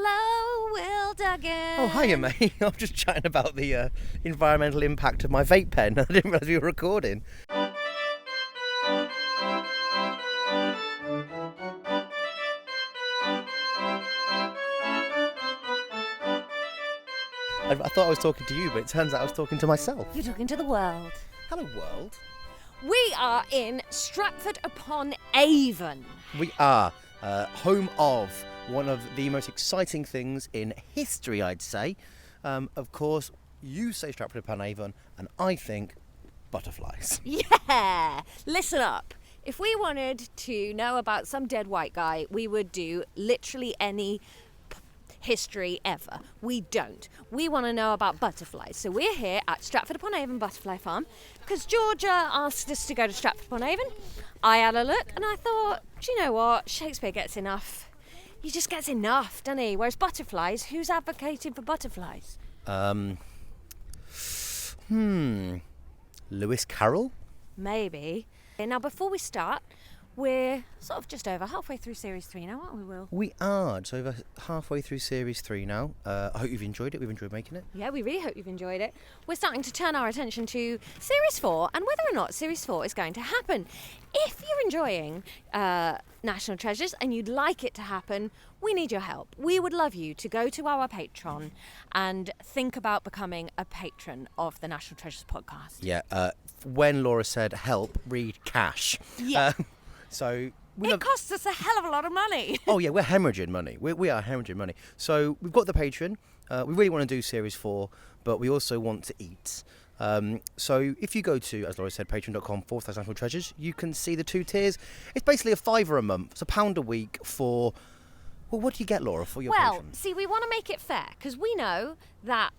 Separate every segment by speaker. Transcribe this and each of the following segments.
Speaker 1: Hello, Will Duggan.
Speaker 2: Oh, hiya, mate. I'm just chatting about the environmental impact of my vape pen. I didn't realise we were recording. I thought I was talking to you, but it turns out I was talking to myself.
Speaker 1: You're talking to the world.
Speaker 2: Hello, world.
Speaker 1: We are in Stratford Upon Avon.
Speaker 2: We are home of one of the most exciting things in history, I'd say. Of course, you say Stratford Upon Avon, and I think butterflies.
Speaker 1: Yeah! Listen up. If we wanted to know about some dead white guy, we would do literally any history ever. We don't. We want to know about butterflies. So we're here at Stratford Upon Avon Butterfly Farm because Georgia asked us to go to Stratford Upon Avon. I had a look and I thought, do you know what? Shakespeare gets enough. He just gets enough, doesn't he? Whereas butterflies, who's advocating for butterflies?
Speaker 2: Lewis Carroll?
Speaker 1: Maybe. Now, before we start, we're sort of just over halfway through Series 3 now, aren't we, Will?
Speaker 2: We are. It's over halfway through Series 3 now. I hope you've enjoyed it. We've enjoyed making it.
Speaker 1: Yeah, we really hope you've enjoyed it. We're starting to turn our attention to Series 4 and whether or not Series 4 is going to happen. If you're enjoying National Treasures and you'd like it to happen, we need your help. We would love you to go to our Patreon and think about becoming a patron of the National Treasures podcast.
Speaker 2: Yeah. When Laura said help, read cash.
Speaker 1: Yeah.
Speaker 2: It
Speaker 1: costs us a hell of a lot of money.
Speaker 2: Oh, yeah, we're hemorrhaging money. We are hemorrhaging money. So we've got the Patreon. We really want to do Series 4, but we also want to eat. So if you go to, as Laura said, patreon.com/National Treasures, you can see the two tiers. It's basically £5 a month. It's £1 a week for... Well, what do you get, Laura, for your
Speaker 1: Well,
Speaker 2: patrons?
Speaker 1: see, we want to make it fair because we know that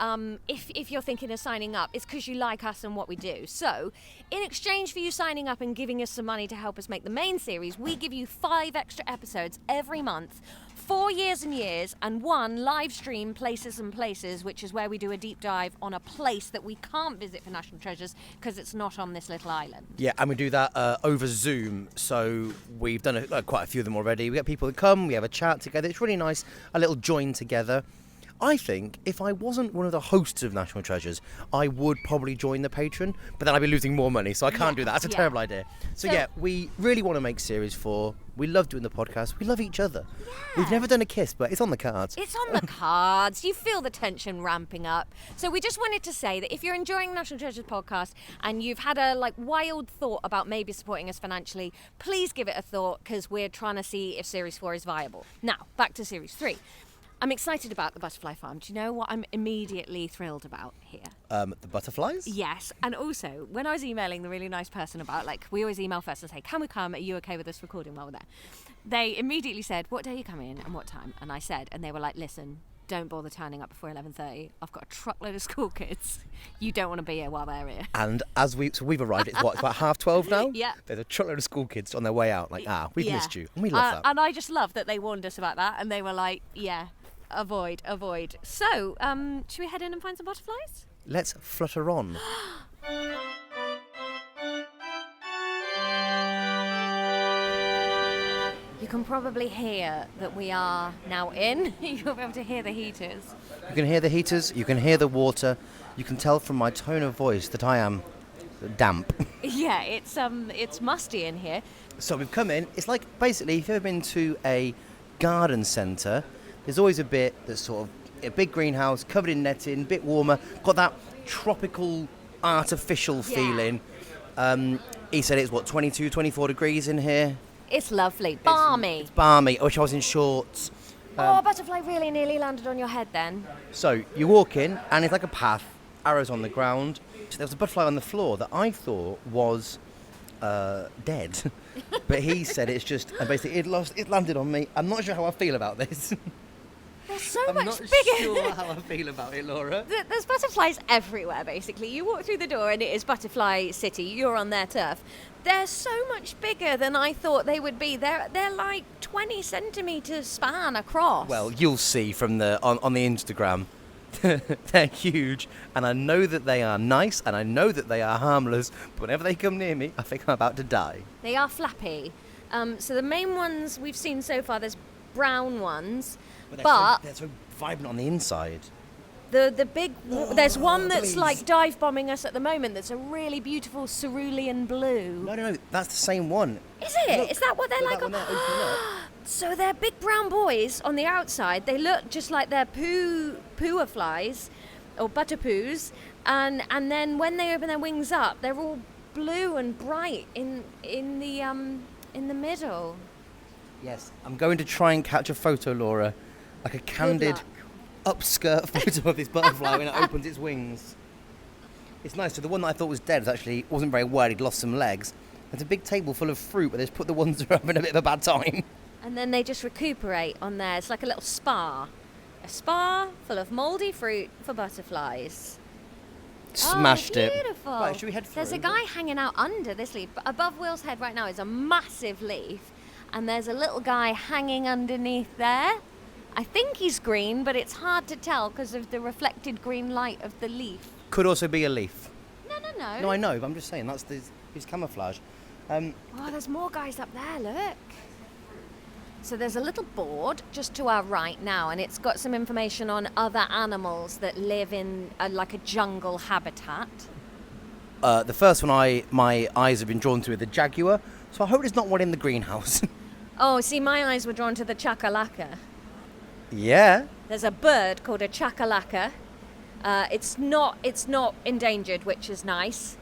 Speaker 1: if you're thinking of signing up, it's because you like us and what we do. So, in exchange for you signing up and giving us some money to help us make the main series, we give you 5 extra episodes every month, 4 years and years, and 1 live stream Places and Places, which is where we do a deep dive on a place that we can't visit for National Treasures because it's not on this little island.
Speaker 2: Yeah, and we do that over Zoom. So we've done quite a few of them already. We get people to come, we have a chat together. It's really nice, a little join together. I think if I wasn't one of the hosts of National Treasures, I would probably join the Patreon, but then I'd be losing more money, so I can't do that. That's a terrible idea. So yeah, we really want to make Series 4. We love doing the podcast. We love each other. Yeah. We've never done a kiss, but it's on the cards.
Speaker 1: It's on the cards. You feel the tension ramping up. So we just wanted to say that if you're enjoying National Treasures podcast and you've had a wild thought about maybe supporting us financially, please give it a thought because we're trying to see if Series 4 is viable. Now, back to Series 3. I'm excited about the Butterfly Farm. Do you know what I'm immediately thrilled about here?
Speaker 2: The butterflies?
Speaker 1: Yes, and also, when I was emailing the really nice person about, we always email first and say, can we come? Are you okay with us recording while we're there? They immediately said, what day are you coming and what time? And I said, and they were like, listen, don't bother turning up before 11:30. I've got a truckload of school kids. You don't want to be here while they're here.
Speaker 2: And we've arrived, it's about 12:30 now?
Speaker 1: Yeah.
Speaker 2: There's a truckload of school kids on their way out, we've missed you. And we love that.
Speaker 1: And I just love that they warned us about that, and they were like, yeah, avoid. So, should we head in and find some butterflies?
Speaker 2: Let's flutter on.
Speaker 1: You can probably hear that we are now in. You'll be able to hear the heaters.
Speaker 2: You can hear the heaters, you can hear the water. You can tell from my tone of voice that I am damp.
Speaker 1: Yeah, it's musty in here.
Speaker 2: So we've come in. It's like, basically, if you've ever been to a garden centre, there's always a bit that's sort of a big greenhouse, covered in netting, a bit warmer, got that tropical, artificial feeling. He said it's, 22, 24 degrees in here?
Speaker 1: It's lovely. Balmy.
Speaker 2: It's balmy. I wish I was in shorts.
Speaker 1: A butterfly really nearly landed on your head then.
Speaker 2: So you walk in, and it's like a path, arrows on the ground. So there was a butterfly on the floor that I thought was dead. But he said it's just, and basically it landed on me. I'm not sure how I feel about this.
Speaker 1: They're so
Speaker 2: I'm
Speaker 1: much
Speaker 2: not
Speaker 1: bigger.
Speaker 2: sure how I feel about it, Laura.
Speaker 1: There's butterflies everywhere, basically. You walk through the door and it is Butterfly City. You're on their turf. They're so much bigger than I thought they would be. They're like 20 centimetres span across.
Speaker 2: Well, you'll see from on the Instagram. They're huge, and I know that they are nice, and I know that they are harmless, but whenever they come near me, I think I'm about to die.
Speaker 1: They are flappy. So the main ones we've seen so far, there's brown ones. But
Speaker 2: they're so vibrant on the inside.
Speaker 1: there's one that's
Speaker 2: please.
Speaker 1: like dive bombing us at the moment. That's a really beautiful cerulean blue.
Speaker 2: No, that's the same one.
Speaker 1: Is it?
Speaker 2: Look,
Speaker 1: Is that what they're
Speaker 2: look,
Speaker 1: like?
Speaker 2: that one there, open up.
Speaker 1: So they're big brown boys on the outside. They look just like they're pooa flies or butterpoos, and then when they open their wings up, they're all blue and bright in the middle.
Speaker 2: Yes, I'm going to try and catch a photo, Laura, like a candid
Speaker 1: luck.
Speaker 2: upskirt photo of this butterfly when it opens its wings. It's nice. So the one that I thought was dead wasn't very well. He'd lost some legs. There's a big table full of fruit, but they've put the ones that are having a bit of a bad time.
Speaker 1: And then they just recuperate on there. It's like a little spa. A spa full of mouldy fruit for butterflies.
Speaker 2: Smashed it.
Speaker 1: Beautiful.
Speaker 2: Right, should we head through?
Speaker 1: There's a guy hanging out under this leaf. But above Will's head right now is a massive leaf. And there's a little guy hanging underneath there. I think he's green, but it's hard to tell because of the reflected green light of the leaf.
Speaker 2: Could also be a leaf.
Speaker 1: No.
Speaker 2: No, I know, but I'm just saying, that's his camouflage.
Speaker 1: Oh, there's more guys up there, look. So there's a little board just to our right now, and it's got some information on other animals that live in like a jungle habitat.
Speaker 2: The first one my eyes have been drawn to is the jaguar, so I hope there's not one in the greenhouse.
Speaker 1: Oh, see, my eyes were drawn to the chakalaka.
Speaker 2: Yeah.
Speaker 1: There's a bird called a chakalaka. It's not endangered, which is nice.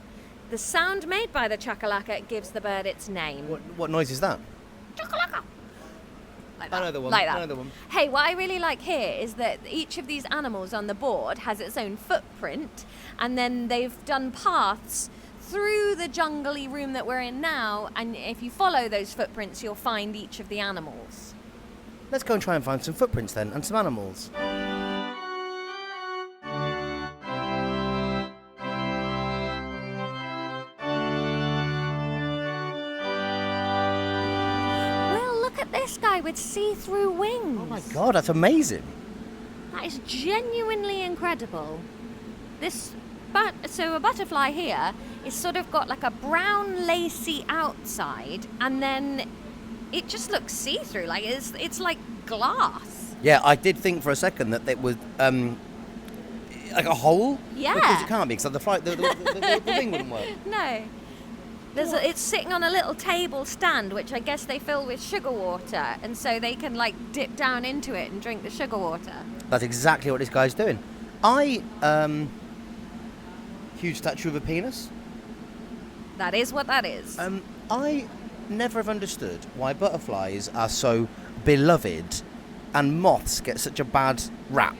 Speaker 1: The sound made by the chakalaka gives the bird its name.
Speaker 2: What noise is that?
Speaker 1: Chakalaka. Like that.
Speaker 2: I know the one.
Speaker 1: Like that.
Speaker 2: I know the one.
Speaker 1: Hey, what I really like here is that each of these animals on the board has its own footprint, and then they've done paths through the jungly room that we're in now, and if you follow those footprints, you'll find each of the animals.
Speaker 2: Let's go and try and find some footprints then, and some animals.
Speaker 1: This guy with see-through wings.
Speaker 2: Oh my god, that's amazing.
Speaker 1: That is genuinely incredible. So a butterfly here is sort of got like a brown lacy outside, and then it just looks see-through, like it's like glass.
Speaker 2: Yeah, I did think for a second that it was like a hole.
Speaker 1: Yeah.
Speaker 2: Because it can't be, because the wing wouldn't work.
Speaker 1: No. It's sitting on a little table stand, which I guess they fill with sugar water, and so they can like dip down into it and drink the sugar water.
Speaker 2: That's exactly what this guy's doing. Huge statue of a penis.
Speaker 1: That is what that is.
Speaker 2: I never have understood why butterflies are so beloved and moths get such a bad rap.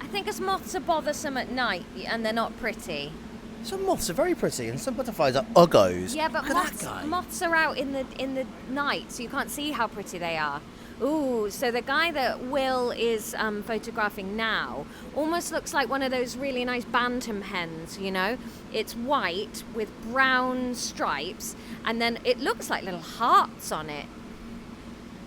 Speaker 1: I think as moths are bothersome at night and they're not pretty.
Speaker 2: Some moths are very pretty and some butterflies are uggos.
Speaker 1: Yeah, but
Speaker 2: Look at that guy.
Speaker 1: moths are out in the night, so you can't see how pretty they are. Ooh, so the guy that Will is photographing now almost looks like one of those really nice bantam hens, you know? It's white with brown stripes, and then it looks like little hearts on it.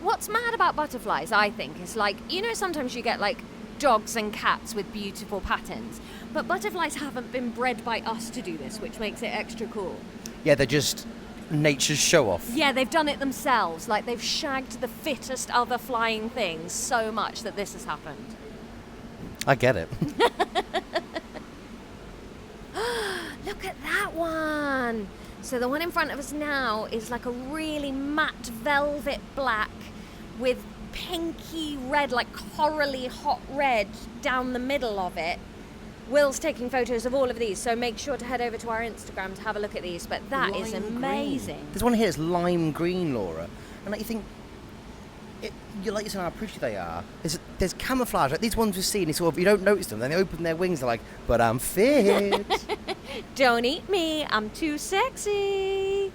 Speaker 1: What's mad about butterflies, I think, is like, you know, sometimes you get like dogs and cats with beautiful patterns, but butterflies haven't been bred by us to do this, which makes it extra cool.
Speaker 2: Yeah, they're just nature's show off.
Speaker 1: Yeah, they've done it themselves. Like, they've shagged the fittest other flying things so much that this has happened.
Speaker 2: I get it.
Speaker 1: Look at that one. So the one in front of us now is like a really matte velvet black with pinky red, like corally hot red down the middle of it. Will's taking photos of all of these, so make sure to head over to our Instagram to have a look at these. But that is amazing.
Speaker 2: Green. There's one here that's lime green, Laura. And like you think, you like you said how pretty they are. There's camouflage. Like these ones we've seen, sort of, you don't notice them. Then they open their wings, they're like, but I'm fit.
Speaker 1: Don't eat me, I'm too sexy.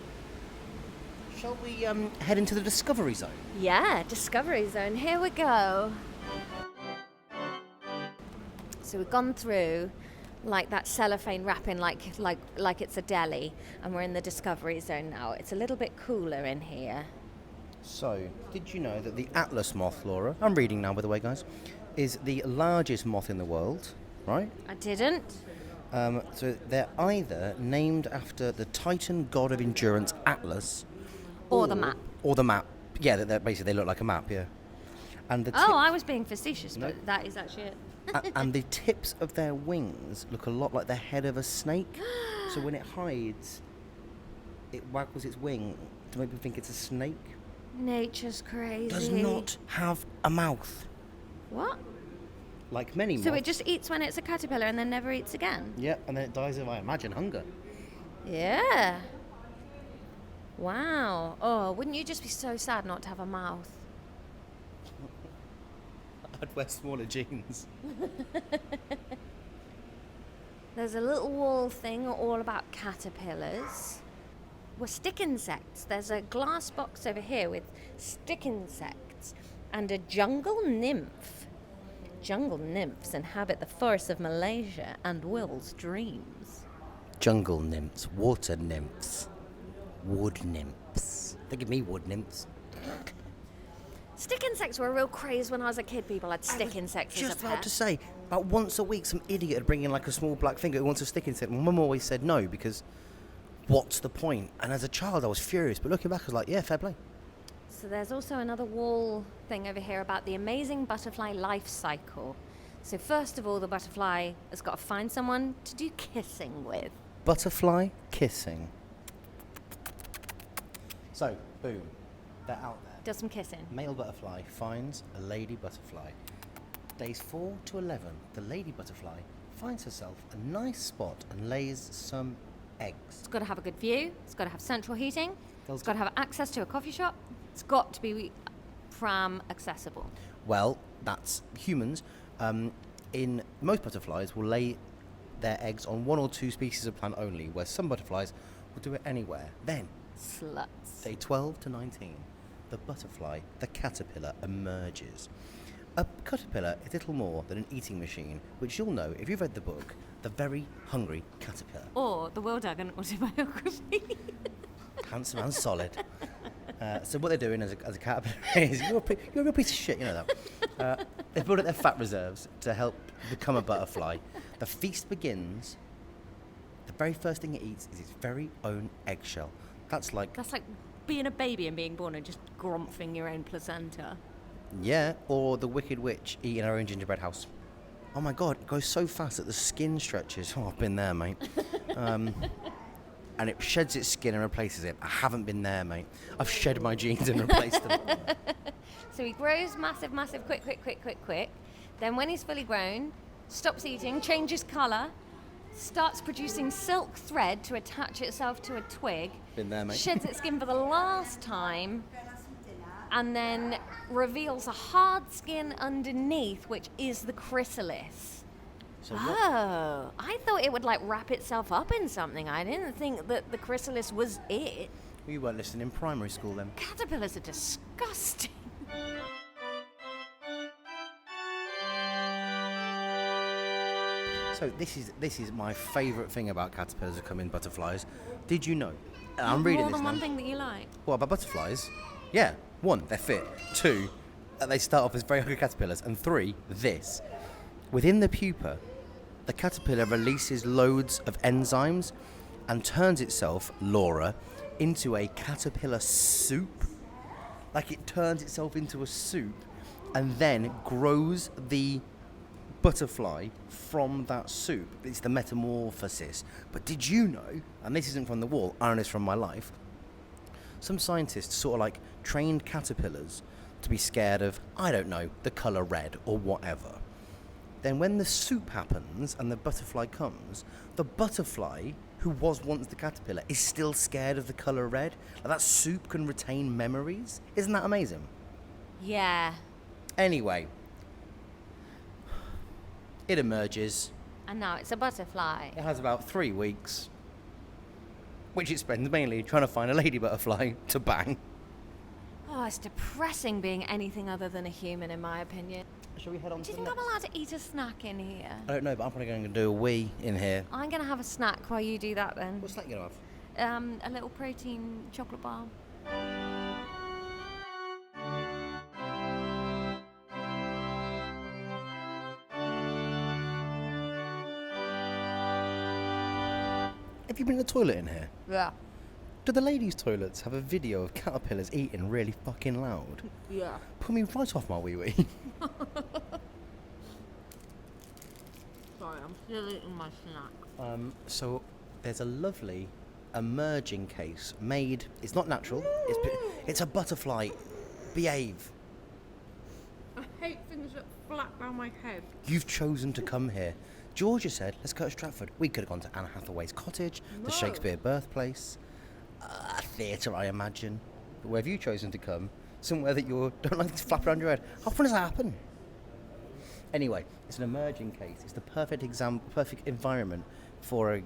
Speaker 2: Shall we head into the Discovery Zone?
Speaker 1: Yeah, Discovery Zone. Here we go. So we've gone through like that cellophane wrapping like it's a deli, and we're in the Discovery Zone now. It's a little bit cooler in here.
Speaker 2: So, did you know that the Atlas moth, Laura, I'm reading now by the way guys, is the largest moth in the world, right?
Speaker 1: I didn't.
Speaker 2: So they're either named after the Titan god of endurance Atlas,
Speaker 1: Or the map.
Speaker 2: Or the map. Yeah, they're basically they look like a map, yeah. And the
Speaker 1: Oh, I was being facetious,
Speaker 2: No.
Speaker 1: but that is actually it.
Speaker 2: and the tips of their wings look a lot like the head of a snake. So when it hides, it waggles its wing to make me think it's a snake.
Speaker 1: Nature's crazy.
Speaker 2: Does not have a mouth.
Speaker 1: What?
Speaker 2: Like many moths.
Speaker 1: So it just eats when it's a caterpillar and then never eats again?
Speaker 2: Yeah, and then it dies of, I imagine, hunger.
Speaker 1: Yeah. Wow. Oh, wouldn't you just be so sad not to have a mouth?
Speaker 2: I'd wear smaller jeans.
Speaker 1: There's a little wall thing all about caterpillars. Well, stick insects. There's a glass box over here with stick insects and a jungle nymph. Jungle nymphs inhabit the forests of Malaysia and Will's dreams.
Speaker 2: Jungle nymphs, water nymphs, wood nymphs. They give me wood nymphs.
Speaker 1: Stick insects were a real craze when I was a kid. People had stick insects as a
Speaker 2: Just
Speaker 1: pet.
Speaker 2: about to say, about once a week, some idiot would bring in like a small black finger who wants a stick insect. My mum always said no because what's the point? And as a child, I was furious. But looking back, I was like, yeah, fair play.
Speaker 1: So there's also another wall thing over here about the amazing butterfly life cycle. So first of all, the butterfly has got to find someone to do kissing with.
Speaker 2: Butterfly kissing. So, boom, they're out there.
Speaker 1: Does some kissing.
Speaker 2: Male butterfly finds a lady butterfly. Days 4 to 11, the lady butterfly finds herself a nice spot and lays some eggs.
Speaker 1: It's got to have a good view. It's got to have central heating.
Speaker 2: Girls
Speaker 1: It's got to have access to a coffee shop. It's got to be pram accessible.
Speaker 2: Well, that's humans. In most butterflies will lay their eggs on one or two species of plant only, where some butterflies will do it anywhere. Then,
Speaker 1: Sluts.
Speaker 2: day 12 to 19, the butterfly, the caterpillar, emerges. A caterpillar is little more than an eating machine, which you'll know if you've read the book, The Very Hungry Caterpillar.
Speaker 1: Or the Will Duggan autobiography.
Speaker 2: Handsome and solid. So what they're doing as a caterpillar is, you're a real piece of shit, you know that. They build up their fat reserves to help become a butterfly. The feast begins. The very first thing it eats is its very own eggshell. That's like
Speaker 1: being a baby and being born and just gromphing your own placenta.
Speaker 2: yeah, or the Wicked Witch eating her own gingerbread house. Oh my God, it goes so fast that the skin stretches. Oh, I've been there, mate. And it sheds its skin and replaces it. I haven't been there, mate. I've shed my jeans and replaced them.
Speaker 1: So he grows massive, quick. Then when he's fully grown, stops eating, changes colour, starts producing silk thread to attach itself to a twig.
Speaker 2: Been there, mate.
Speaker 1: Sheds its skin for the last time, and then reveals a hard skin underneath, which is the chrysalis.
Speaker 2: So what?
Speaker 1: Oh, I thought it would wrap itself up in something. I didn't think that the chrysalis was it.
Speaker 2: You weren't listening in primary school then.
Speaker 1: Caterpillars are disgusting.
Speaker 2: So this is my favourite thing about caterpillars that come in butterflies. Did you know? And I'm reading
Speaker 1: More
Speaker 2: this
Speaker 1: than
Speaker 2: now.
Speaker 1: one thing that you like.
Speaker 2: What about butterflies? Yeah. 1, they're fit. 2, they start off as very hungry caterpillars. And 3, this. Within the pupa, the caterpillar releases loads of enzymes and turns itself, Laura, into a caterpillar soup. Like it turns itself into a soup and then grows the butterfly from that soup. It's the metamorphosis. But did you know, and this isn't from the wall, I know this from my life, some scientists sort of trained caterpillars to be scared of, I don't know, the colour red or whatever. Then when the soup happens and the butterfly comes, the butterfly, who was once the caterpillar, is still scared of the colour red. That soup can retain memories. Isn't that amazing?
Speaker 1: Yeah.
Speaker 2: Anyway, it emerges.
Speaker 1: And now it's a butterfly.
Speaker 2: It has about 3 weeks, which it spends mainly trying to find a lady butterfly to bang.
Speaker 1: Oh, it's depressing being anything other than a human, in my opinion.
Speaker 2: Shall we head on
Speaker 1: Do
Speaker 2: to
Speaker 1: you
Speaker 2: the
Speaker 1: think I'm
Speaker 2: next?
Speaker 1: allowed to eat a snack in here?
Speaker 2: I don't know, but I'm probably going to do a wee in here.
Speaker 1: I'm going to have a snack while you do that then.
Speaker 2: What's that going to have?
Speaker 1: A little protein chocolate bar.
Speaker 2: Have you been to the toilet in here?
Speaker 1: Yeah.
Speaker 2: Do the ladies' toilets have a video of caterpillars eating really fucking loud?
Speaker 1: Yeah.
Speaker 2: Put me right off my wee-wee.
Speaker 1: Sorry, I'm still eating my snack.
Speaker 2: So there's a lovely emerging case made. It's not natural. It's a butterfly. Behave.
Speaker 1: I hate things that flap round my head.
Speaker 2: You've chosen to come here. Georgia said, let's go to Stratford. We could have gone to Anne Hathaway's cottage, the Shakespeare birthplace, a theatre, I imagine. But where have you chosen to come? Somewhere that you don't like to flap around your head. How often does that happen? Anyway, it's an emerging case. It's the perfect perfect environment for a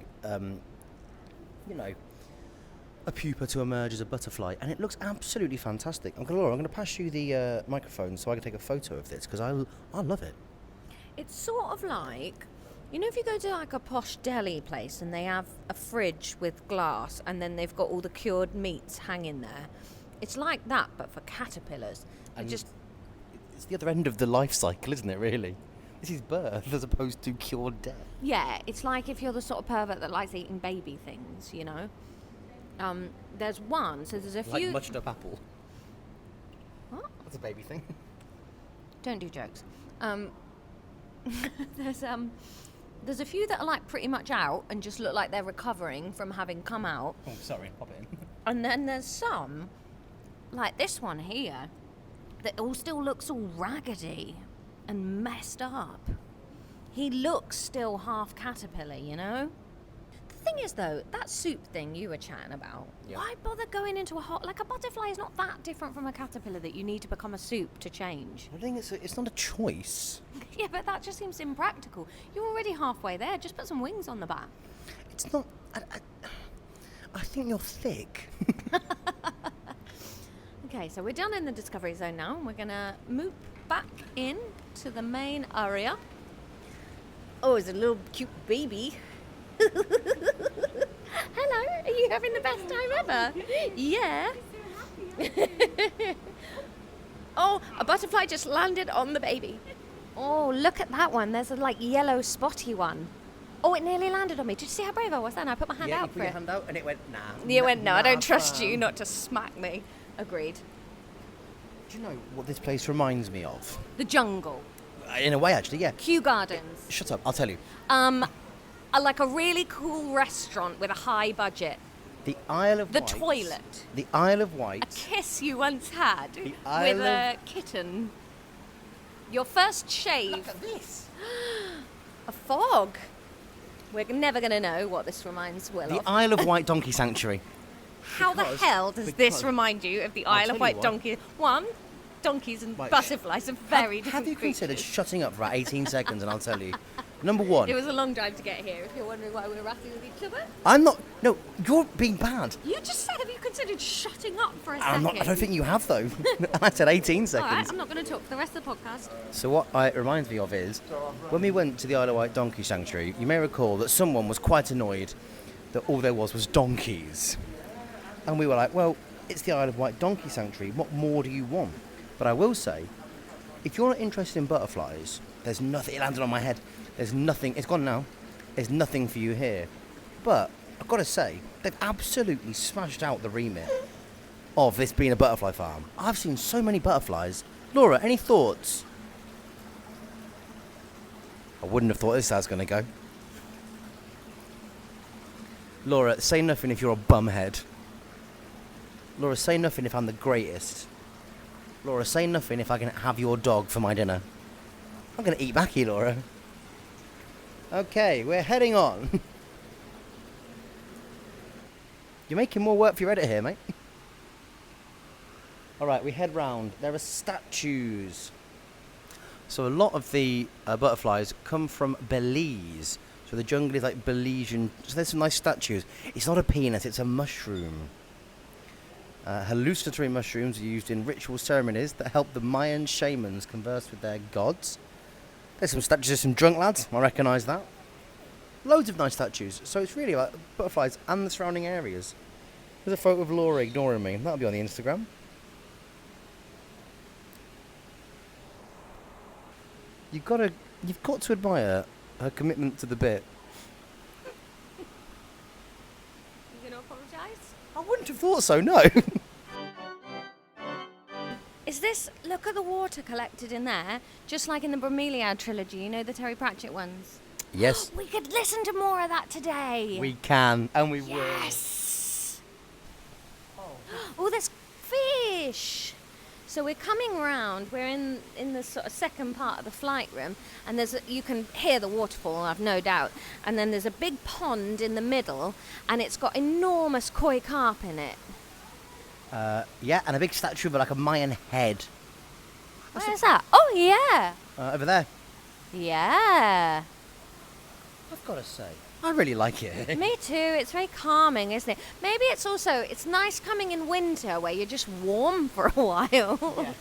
Speaker 2: pupa to emerge as a butterfly, and it looks absolutely fantastic. Laura, I'm going to pass you the microphone so I can take a photo of this because I love it.
Speaker 1: It's sort of like, you know, if you go to like a posh deli place and they have a fridge with glass and then they've got all the cured meats hanging there. It's like that, but for caterpillars.
Speaker 2: It's the other end of the life cycle, isn't it, really? This is birth as opposed to cured death.
Speaker 1: Yeah, it's like if you're the sort of pervert that likes eating baby things, you know. There's one, so there's a few...
Speaker 2: Like mushed up apple.
Speaker 1: What?
Speaker 2: That's a baby thing.
Speaker 1: Don't do jokes. There's a few that are like pretty much out and just look like they're recovering from having come out.
Speaker 2: Oh, sorry, pop it in.
Speaker 1: And then there's some, like this one here, that all still looks all raggedy and messed up. He looks still half caterpillar, you know? The thing is, though, that soup thing you were chatting about, why bother going into a hot... Like, a butterfly is not that different from a caterpillar that you need to become a soup to change.
Speaker 2: I think it's not a choice.
Speaker 1: Yeah, but that just seems impractical. You're already halfway there. Just put some wings on the back.
Speaker 2: It's not... I think you're thick.
Speaker 1: Okay, so we're done in the Discovery Zone now, and we're going to move back in to the main area. Oh, it's a little cute baby. Hello, are you having the best time ever? Yeah. Oh, a butterfly just landed on the baby. Oh, look at that one. There's a yellow spotty one. Oh, it nearly landed on me. Did you see how brave I was then? I put my hand out
Speaker 2: you
Speaker 1: for
Speaker 2: put
Speaker 1: it.
Speaker 2: your hand out and it went, nah.
Speaker 1: You went, no, I don't trust
Speaker 2: fam.
Speaker 1: you not to smack me. Agreed.
Speaker 2: Do you know what this place reminds me of?
Speaker 1: The jungle.
Speaker 2: In a way, actually, yeah.
Speaker 1: Kew Gardens.
Speaker 2: Shut up, I'll tell you.
Speaker 1: Like a really cool restaurant with a high budget.
Speaker 2: The Isle of
Speaker 1: The
Speaker 2: Wight.
Speaker 1: toilet.
Speaker 2: The Isle of Wight.
Speaker 1: A kiss you once had
Speaker 2: The
Speaker 1: with
Speaker 2: Isle
Speaker 1: a kitten. Your first shave.
Speaker 2: Look at this.
Speaker 1: A fog. We're never going to know what this reminds Will
Speaker 2: The
Speaker 1: of.
Speaker 2: Isle of Wight Donkey Sanctuary.
Speaker 1: How the hell does this remind you of the Isle
Speaker 2: tell
Speaker 1: of
Speaker 2: you
Speaker 1: Wight
Speaker 2: what.
Speaker 1: donkey? One, donkeys and
Speaker 2: Right.
Speaker 1: butterflies are very different
Speaker 2: Have you considered
Speaker 1: creatures.
Speaker 2: shutting up for about 18 seconds and I'll tell you? Number one.
Speaker 1: It was a long drive to get here, if you're wondering why we're wrestling with each other.
Speaker 2: I'm not... No, you're being bad.
Speaker 1: You just said, have you considered shutting up for a
Speaker 2: I'm
Speaker 1: second?
Speaker 2: not, I don't think you have, though. I said 18 seconds.
Speaker 1: All right, I'm not going to talk for the rest of the podcast.
Speaker 2: So what it reminds me of is, when we went to the Isle of Wight Donkey Sanctuary, you may recall that someone was quite annoyed that all there was donkeys. And we were like, well, it's the Isle of Wight Donkey Sanctuary. What more do you want? But I will say, if you're not interested in butterflies, there's nothing... It landed on my head. There's nothing... It's gone now. There's nothing for you here. But I've got to say, they've absolutely smashed out the remit of this being a butterfly farm. I've seen so many butterflies. Laura, any thoughts? I wouldn't have thought this was going to go. Laura, say nothing if you're a bumhead. Laura, say nothing if I'm the greatest. Laura, say nothing if I can have your dog for my dinner. I'm going to eat back here, Laura. Okay, we're heading on. You're making more work for your editor here, mate. Alright, we head round. There are statues. So a lot of the butterflies come from Belize. So the jungle is like Belizean. So there's some nice statues. It's not a peanut, it's a mushroom. Hallucinatory mushrooms are used in ritual ceremonies that help the Mayan shamans converse with their gods. There's some statues of some drunk lads, I recognise that. Loads of nice statues, so it's really like butterflies and the surrounding areas. There's a photo of Laura ignoring me, that'll be on the Instagram. You've got to admire her commitment to the bit.
Speaker 1: You going to apologise?
Speaker 2: I wouldn't have thought so, no.
Speaker 1: Is this, look at the water collected in there, just like in the Bromeliad trilogy, you know, the Terry Pratchett ones?
Speaker 2: Yes.
Speaker 1: We could listen to more of that today.
Speaker 2: We can, and we will.
Speaker 1: Yes. Oh, there's fish. So we're coming round, we're in the sort of second part of the flight room, and you can hear the waterfall, I've no doubt, and then there's a big pond in the middle, and it's got enormous koi carp in it.
Speaker 2: Yeah, and a big statue of like a Mayan head.
Speaker 1: Where's that? Oh, yeah.
Speaker 2: Over there.
Speaker 1: Yeah.
Speaker 2: I've got to say, I really like it.
Speaker 1: Me too. It's very calming, isn't it? Maybe it's nice coming in winter where you're just warm for a while. Yeah.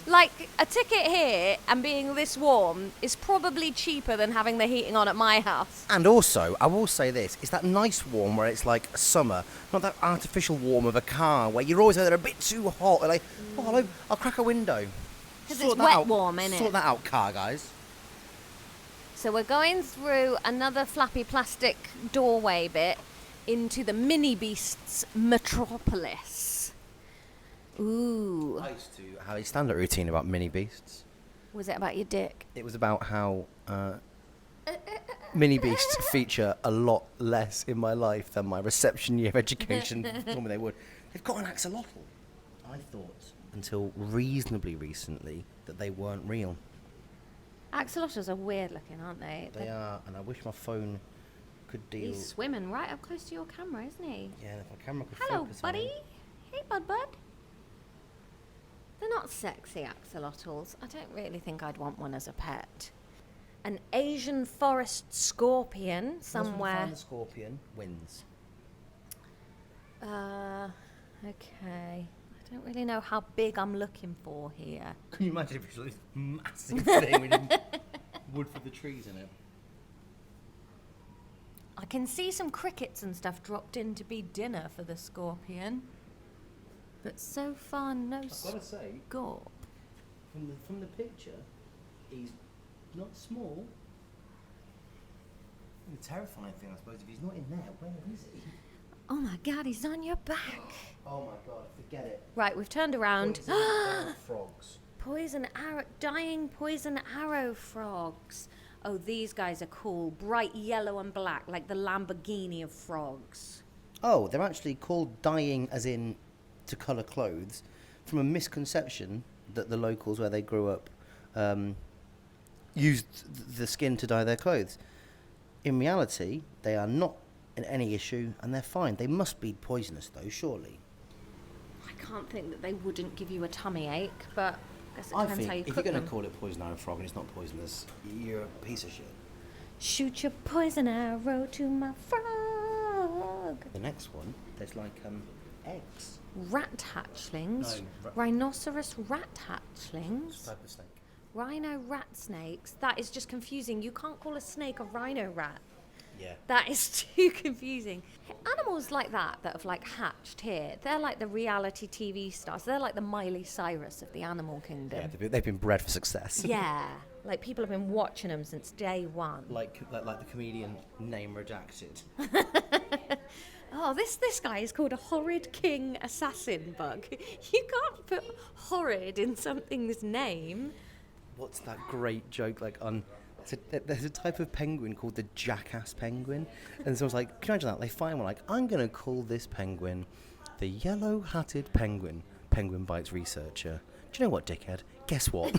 Speaker 1: Like a ticket here and being this warm is probably cheaper than having the heating on at my house.
Speaker 2: And also, I will say this, it's that nice warm where it's like summer, not that artificial warm of a car where you're always either a bit too hot or like, oh, hello, I'll crack a window.
Speaker 1: Because it's wet warm, innit?
Speaker 2: Sort that out, car guys.
Speaker 1: So we're going through another flappy plastic doorway bit into the mini beasts metropolis. Ooh.
Speaker 2: I used to have a stand-up routine about mini beasts.
Speaker 1: Was it about your dick?
Speaker 2: It was about how mini beasts feature a lot less in my life than my reception year education told me they would. They've got an axolotl. I thought until reasonably recently that they weren't real.
Speaker 1: Axolotls are weird looking, aren't they?
Speaker 2: They are, and I wish my phone could deal.
Speaker 1: He's swimming right up close to your camera, isn't he?
Speaker 2: Yeah, if my camera could
Speaker 1: Hello,
Speaker 2: focus
Speaker 1: buddy.
Speaker 2: on him.
Speaker 1: Hey, bud. They're not sexy axolotls. I don't really think I'd want one as a pet. An Asian forest scorpion somewhere.
Speaker 2: Find the scorpion wins.
Speaker 1: Okay. I don't really know how big I'm looking for here.
Speaker 2: Can you imagine if it's this massive thing with wood for the trees in it?
Speaker 1: I can see some crickets and stuff dropped in to be dinner for the scorpion. But so far, no
Speaker 2: I've got to say,
Speaker 1: scorp.
Speaker 2: from the picture, he's not small. The terrifying thing, I suppose, if he's not in there, where is he?
Speaker 1: Oh my God, he's on your back.
Speaker 2: Oh my God, forget it.
Speaker 1: Right, we've turned around.
Speaker 2: Frogs.
Speaker 1: Dying poison arrow frogs. Oh, these guys are cool. Bright yellow and black, like the Lamborghini of frogs.
Speaker 2: Oh, they're actually called dyeing as in to colour clothes from a misconception that the locals where they grew up used the skin to dye their clothes. In reality, they are not in any issue and they're fine. They must be poisonous though, surely.
Speaker 1: I can't think that they wouldn't give you a tummy ache, but I guess it
Speaker 2: I
Speaker 1: depends
Speaker 2: think
Speaker 1: how you
Speaker 2: if
Speaker 1: cook
Speaker 2: you're going
Speaker 1: them.
Speaker 2: to call it poison arrow frog and it's not poisonous, you're a piece of shit.
Speaker 1: Shoot your poison arrow to my frog.
Speaker 2: The next one, there's like eggs.
Speaker 1: Rat hatchlings.
Speaker 2: No,
Speaker 1: Rhinoceros rat hatchlings.
Speaker 2: Type of snake.
Speaker 1: Rhino rat snakes. That is just confusing. You can't call a snake a rhino rat.
Speaker 2: Yeah.
Speaker 1: That is too confusing. Animals like that have like hatched here, they're like the reality TV stars. They're like the Miley Cyrus of the animal kingdom.
Speaker 2: Yeah, they've been bred for success.
Speaker 1: Yeah, like people have been watching them since day one.
Speaker 2: like the comedian name redacted.
Speaker 1: Oh, this guy is called a horrid king assassin bug. You can't put horrid in something's name.
Speaker 2: What's that great joke like on... There's a type of penguin called the jackass penguin. And someone's like, can you imagine that? They find one like, I'm going to call this penguin the yellow-hatted penguin. Penguin bites researcher. Do you know what, dickhead? Guess what?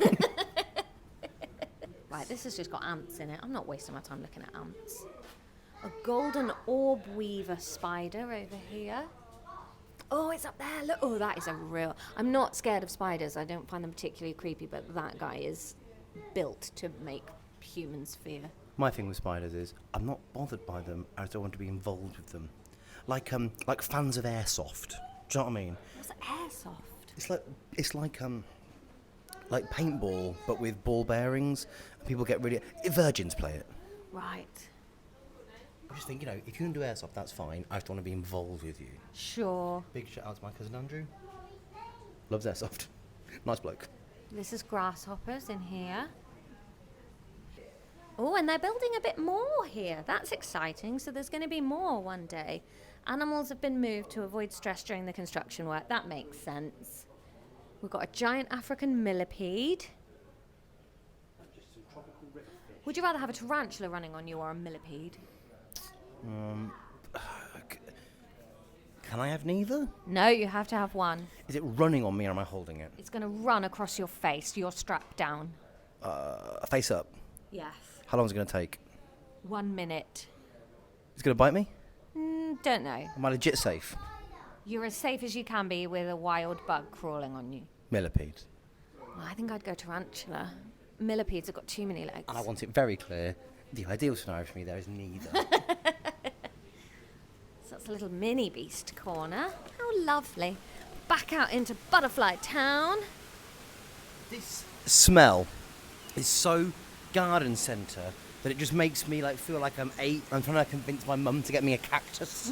Speaker 1: Right, this has just got ants in it. I'm not wasting my time looking at ants. A golden orb weaver spider over here. Oh, it's up there. Look. Oh, that is a real... I'm not scared of spiders. I don't find them particularly creepy, but that guy is built to make humans fear.
Speaker 2: My thing with spiders is I'm not bothered by them. I don't want to be involved with them. Like fans of airsoft. Do you know what I mean?
Speaker 1: What's airsoft?
Speaker 2: It's like paintball, but with ball bearings. And people get really... Virgins play it.
Speaker 1: Right.
Speaker 2: I just think, if you can do airsoft, that's fine. I just want to be involved with you.
Speaker 1: Sure.
Speaker 2: Big shout out to my cousin Andrew. Loves airsoft. Nice bloke.
Speaker 1: This is grasshoppers in here. Oh, and they're building a bit more here. That's exciting. So there's going to be more one day. Animals have been moved to avoid stress during the construction work. That makes sense. We've got a giant African millipede. Would you rather have a tarantula running on you or a millipede?
Speaker 2: Can I have neither?
Speaker 1: No, you have to have one.
Speaker 2: Is it running on me or am I holding it?
Speaker 1: It's going to run across your face. You're strapped down.
Speaker 2: Face up.
Speaker 1: Yes.
Speaker 2: How long is it going to take?
Speaker 1: 1 minute.
Speaker 2: Is it going to bite me?
Speaker 1: Don't know.
Speaker 2: Am I legit safe?
Speaker 1: You're as safe as you can be with a wild bug crawling on you.
Speaker 2: Millipede.
Speaker 1: Well, I think I'd go tarantula. Millipedes have got too many legs.
Speaker 2: And I want it very clear. The ideal scenario for me there is neither.
Speaker 1: So that's a little mini beast corner. How lovely. Back out into Butterfly Town.
Speaker 2: This smell is so garden centre that it just makes me feel like I'm 8. I'm trying to convince my mum to get me a cactus.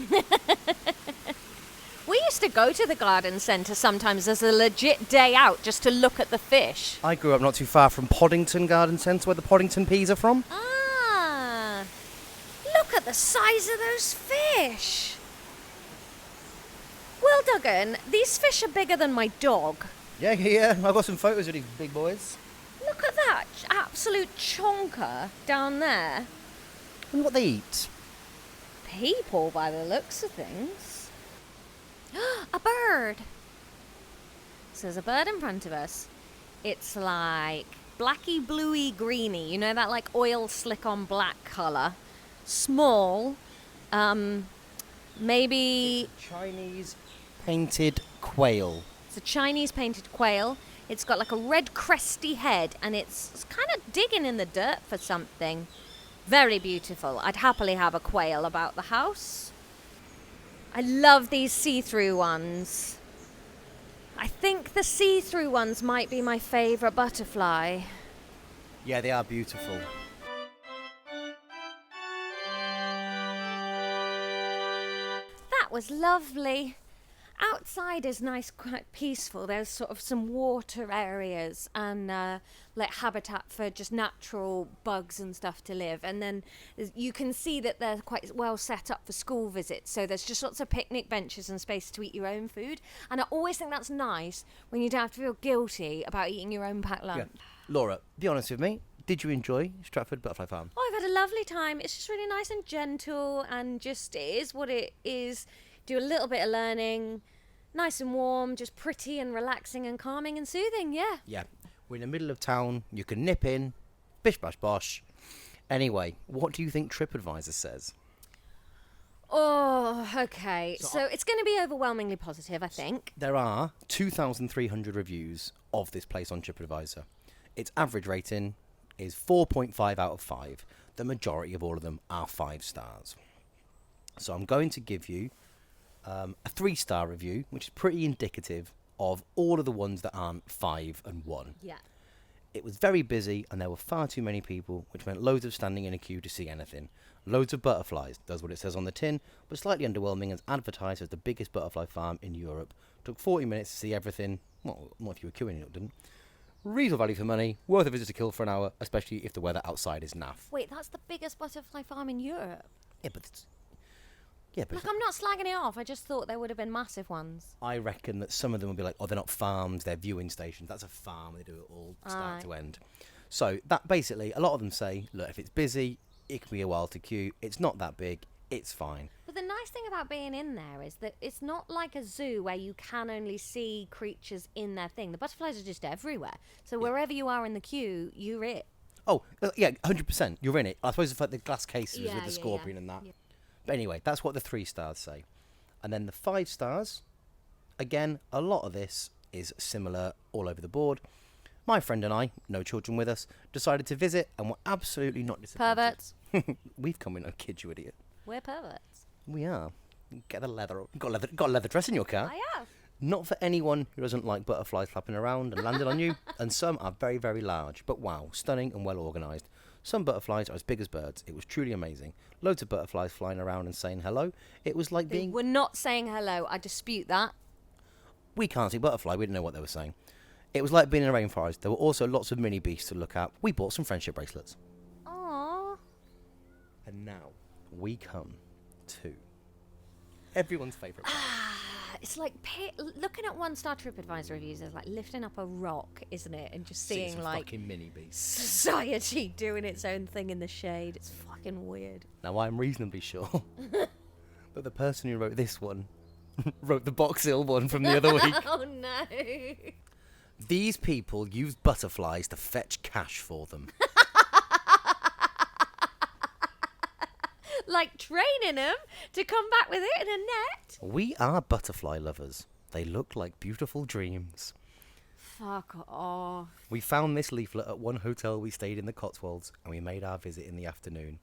Speaker 1: We used to go to the garden centre sometimes as a legit day out just to look at the fish.
Speaker 2: I grew up not too far from Poddington Garden Centre, where the Poddington peas are from.
Speaker 1: Ah, look at the size of those fish. Well, Duggan, these fish are bigger than my dog.
Speaker 2: Yeah. I've got some photos of these big boys.
Speaker 1: Look at that absolute chonker down there.
Speaker 2: I wonder what they eat.
Speaker 1: People, by the looks of things. A bird. So there's a bird in front of us. It's like blacky, bluey, greeny. You know that like oil slick on black colour. Small. Maybe...
Speaker 2: It's a Chinese painted quail.
Speaker 1: It's a Chinese painted quail. It's got like a red cresty head and it's kind of digging in the dirt for something. Very beautiful. I'd happily have a quail about the house. I love these see-through ones. I think the see-through ones might be my favourite butterfly.
Speaker 2: Yeah, they are beautiful.
Speaker 1: That was lovely. Outside is nice, quite peaceful. There's sort of some water areas and like habitat for just natural bugs and stuff to live. And then you can see that they're quite well set up for school visits. So there's just lots of picnic benches and space to eat your own food. And I always think that's nice when you don't have to feel guilty about eating your own packed lunch.
Speaker 2: Yeah. Laura, be honest with me. Did you enjoy Stratford Butterfly Farm?
Speaker 1: Oh, I've had a lovely time. It's just really nice and gentle and just it is what it is. Do a little bit of learning, nice and warm, just pretty and relaxing and calming and soothing, yeah.
Speaker 2: Yeah, we're in the middle of town, you can nip in, bish bash bosh. Anyway, what do you think TripAdvisor says?
Speaker 1: Oh, okay, so it's going to be overwhelmingly positive, I think.
Speaker 2: There are 2,300 reviews of this place on TripAdvisor. Its average rating is 4.5 out of 5. The majority of all of them are 5 stars. So I'm going to give you a 3-star review, which is pretty indicative of all of the ones that aren't 5 and 1.
Speaker 1: Yeah.
Speaker 2: It was very busy and there were far too many people, which meant loads of standing in a queue to see anything. Loads of butterflies, does what it says on the tin, but slightly underwhelming as advertised as the biggest butterfly farm in Europe. Took 40 minutes to see everything. Well, not if you were queuing, it didn't. Reasonable value for money, worth a visit to kill for an hour, especially if the weather outside is naff.
Speaker 1: Wait, that's the biggest butterfly farm in Europe?
Speaker 2: Yeah, but
Speaker 1: Like, I'm not slagging it off, I just thought there would have been massive ones.
Speaker 2: I reckon that some of them will be like, oh, they're not farms, they're viewing stations. That's a farm, they do it all start to end. So that basically, a lot of them say, look, if it's busy, it can be a while to queue. It's not that big, it's fine.
Speaker 1: But the nice thing about being in there is that it's not like a zoo where you can only see creatures in their thing. The butterflies are just everywhere. So wherever you are in the queue, you're it.
Speaker 2: Oh, yeah, 100%. You're in it. I suppose it's like the glass cases with the scorpion and that. Yeah. But anyway, that's what the 3 stars say. And then the 5 stars, again, a lot of this is similar all over the board. My friend and I, no children with us, decided to visit and were absolutely not disappointed.
Speaker 1: Perverts.
Speaker 2: We've come in, no kid, you idiot.
Speaker 1: We're perverts.
Speaker 2: We are. Get the leather. Got a leather dress in your car.
Speaker 1: I have.
Speaker 2: Not for anyone who doesn't like butterflies flapping around and landing on you. And some are very, very large. But wow, stunning and well organised. Some butterflies are as big as birds. It was truly amazing. Loads of butterflies flying around and saying hello. It was like being...
Speaker 1: We're not saying hello. I dispute that.
Speaker 2: We can't see butterfly. We didn't know what they were saying. It was like being in a rainforest. There were also lots of mini beasts to look at. We bought some friendship bracelets.
Speaker 1: Aww.
Speaker 2: And now we come to Everyone's favourite.
Speaker 1: It's like looking at 1-star TripAdvisor reviews is like lifting up a rock, isn't it? And just seeing
Speaker 2: some
Speaker 1: like
Speaker 2: fucking mini beasts.
Speaker 1: society doing its own thing in the shade. It's fucking weird.
Speaker 2: Now I'm reasonably sure that the person who wrote this one wrote the Box Hill one from the other week.
Speaker 1: Oh no.
Speaker 2: These people use butterflies to fetch cash for them.
Speaker 1: Like training them to come back with it in a net.
Speaker 2: We are butterfly lovers. They look like beautiful dreams.
Speaker 1: Fuck off.
Speaker 2: We found this leaflet at one hotel we stayed in the Cotswolds, and we made our visit in the afternoon.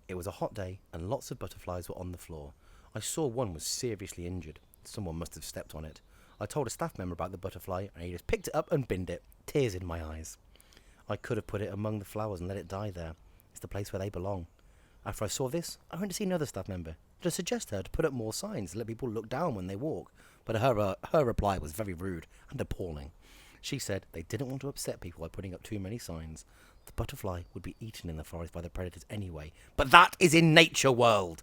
Speaker 2: It was a hot day, and lots of butterflies were on the floor. I saw one was seriously injured. Someone must have stepped on it. I told a staff member about the butterfly, and he just picked it up and binned it, tears in my eyes. I could have put it among the flowers and let it die there. It's the place where they belong. After I saw this, I went to see another staff member to suggest her to put up more signs to let people look down when they walk, but her reply was very rude and appalling. She said they didn't want to upset people by putting up too many signs. The butterfly would be eaten in the forest by the predators anyway, but that is in nature world.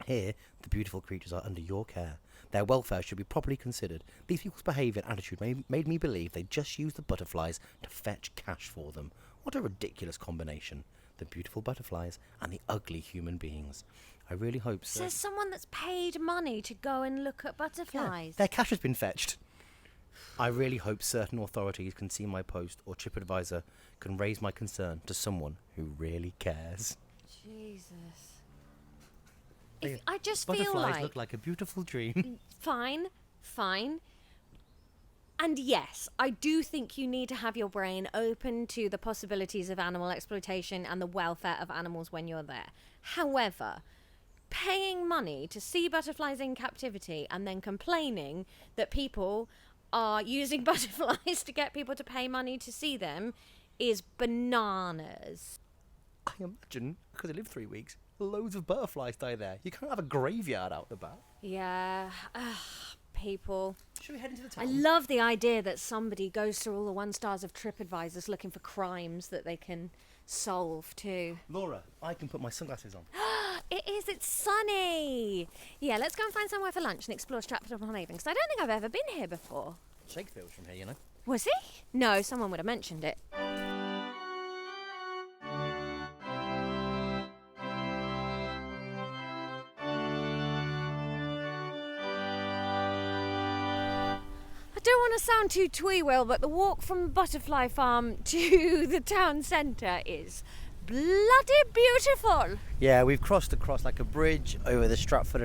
Speaker 2: Here, the beautiful creatures are under your care. Their welfare should be properly considered. These people's behaviour and attitude made me believe they just used the butterflies to fetch cash for them. What a ridiculous combination. The beautiful butterflies and the ugly human beings. I really hope so.
Speaker 1: There's someone that's paid money to go and look at butterflies.
Speaker 2: Yeah, their cash has been fetched. I really hope certain authorities can see my post, or TripAdvisor can raise my concern to someone who really cares.
Speaker 1: Jesus. I just feel
Speaker 2: Butterflies
Speaker 1: like...
Speaker 2: look like a beautiful dream.
Speaker 1: Fine. And yes, I do think you need to have your brain open to the possibilities of animal exploitation and the welfare of animals when you're there. However, paying money to see butterflies in captivity and then complaining that people are using butterflies to get people to pay money to see them is bananas.
Speaker 2: I imagine, because I lived 3 weeks, loads of butterflies die there. You can't have a graveyard out the back.
Speaker 1: Yeah, people.
Speaker 2: Should we head into the
Speaker 1: I
Speaker 2: town?
Speaker 1: love the idea that somebody goes through all the 1-stars of TripAdvisors looking for crimes that they can solve too.
Speaker 2: Laura, I can put my sunglasses on.
Speaker 1: It's sunny. Yeah, let's go and find somewhere for lunch and explore Stratford Upon Avon, because I don't think I've ever been here before.
Speaker 2: Shakespeare's from here, you know.
Speaker 1: Was he? No, someone would have mentioned it. I don't want to sound too twee-will, but the walk from Butterfly Farm to the town centre is bloody beautiful.
Speaker 2: Yeah, we've crossed across like a bridge over the Stratford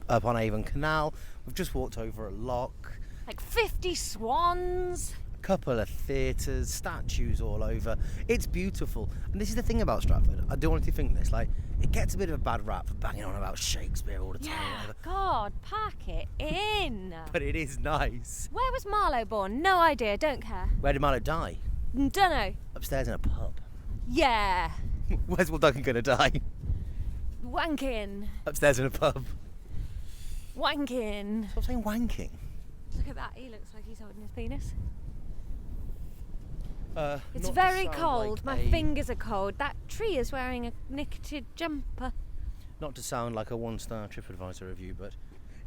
Speaker 2: Upon Avon Canal. We've just walked over a lock.
Speaker 1: Like 50 swans.
Speaker 2: A couple of theatres, statues all over. It's beautiful. And this is the thing about Stratford. I don't want you to think this. Like, it gets a bit of a bad rap for banging on about Shakespeare all the time.
Speaker 1: Yeah,
Speaker 2: or whatever.
Speaker 1: God, pack it in.
Speaker 2: But it is nice.
Speaker 1: Where was Marlowe born? No idea, don't care.
Speaker 2: Where did Marlowe die?
Speaker 1: Dunno.
Speaker 2: Upstairs in a pub.
Speaker 1: Yeah.
Speaker 2: Where's Will Duncan going to die?
Speaker 1: Wanking.
Speaker 2: Upstairs in a pub.
Speaker 1: Wanking.
Speaker 2: Stop saying wanking.
Speaker 1: Look at that, he looks like he's holding his penis. It's
Speaker 2: Not to
Speaker 1: very
Speaker 2: sound
Speaker 1: cold,
Speaker 2: like
Speaker 1: my fingers are cold. That tree is wearing a knitted jumper.
Speaker 2: Not to sound like a 1-star TripAdvisor review, but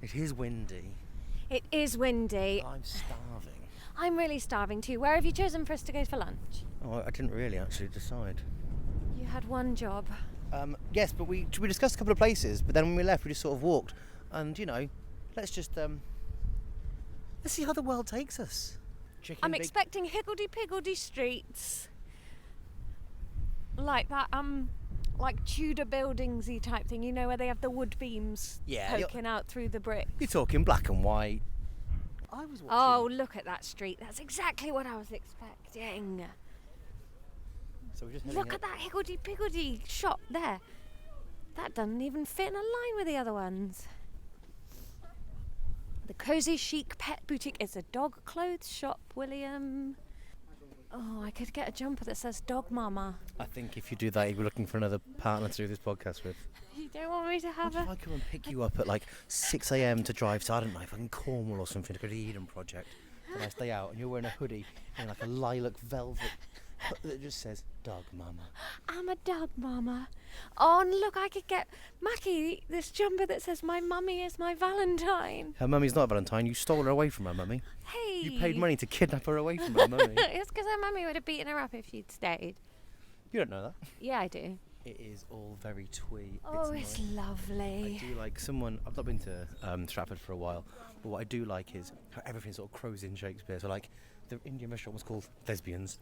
Speaker 2: it is windy.
Speaker 1: It is windy.
Speaker 2: I'm starving.
Speaker 1: I'm really starving too. Where have you chosen for us to go for lunch?
Speaker 2: Oh, I didn't really actually decide.
Speaker 1: You had one job.
Speaker 2: Yes, but we discussed a couple of places, but then when we left, we just sort of walked. And, you know, let's see how the world takes us.
Speaker 1: I'm expecting higgledy-piggledy streets. Like that, like Tudor buildingsy type thing, you know, where they have the wood beams poking out through the brick.
Speaker 2: You're talking black and white. I was watching.
Speaker 1: Oh, look at that street. That's exactly what I was expecting.
Speaker 2: So we're just
Speaker 1: Look at that higgledy-piggledy shop there. That doesn't even fit in a line with the other ones. The Cozy Chic Pet Boutique. It's a dog clothes shop, William. Oh, I could get a jumper that says Dog Mama.
Speaker 2: I think if you do that, you'll be looking for another partner to do this podcast with.
Speaker 1: You don't want me to have
Speaker 2: What if I come and pick you up at like 6 a.m. to drive to, I don't know, fucking Cornwall or something to go to the Eden Project. And I stay out and you're wearing a hoodie and like a lilac velvet that just says Dog Mama.
Speaker 1: I'm a dog mama. Oh, and look, I could get Mackie this jumper that says "My mummy is my Valentine."
Speaker 2: Her mummy's not a Valentine. You stole her away from her mummy.
Speaker 1: Hey,
Speaker 2: You paid money to kidnap her away from her mummy.
Speaker 1: It's because her mummy would have beaten her up if she'd stayed.
Speaker 2: You don't know that.
Speaker 1: Yeah, I do.
Speaker 2: It is all very twee.
Speaker 1: Oh, it's
Speaker 2: nice.
Speaker 1: lovely.
Speaker 2: I do like someone. I've not been to Stratford for a while, but what I do like is how everything sort of crows in Shakespeare. So like the Indian restaurant was called Lesbians.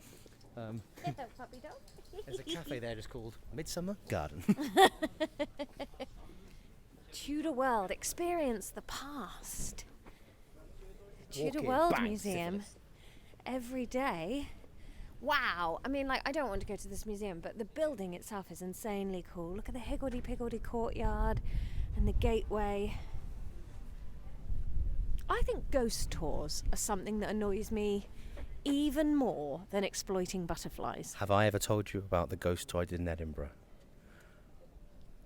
Speaker 2: There's a cafe there just called Midsummer Garden.
Speaker 1: Tudor World, experience the past. Tudor
Speaker 2: Walk in,
Speaker 1: World
Speaker 2: bang,
Speaker 1: Museum.
Speaker 2: syphilis.
Speaker 1: Every day. Wow. I mean, like, I don't want to go to this museum, but the building itself is insanely cool. Look at the higgledy-piggledy courtyard and the gateway. I think ghost tours are something that annoys me even more than exploiting butterflies.
Speaker 2: Have I ever told you about the ghost tour I did in Edinburgh?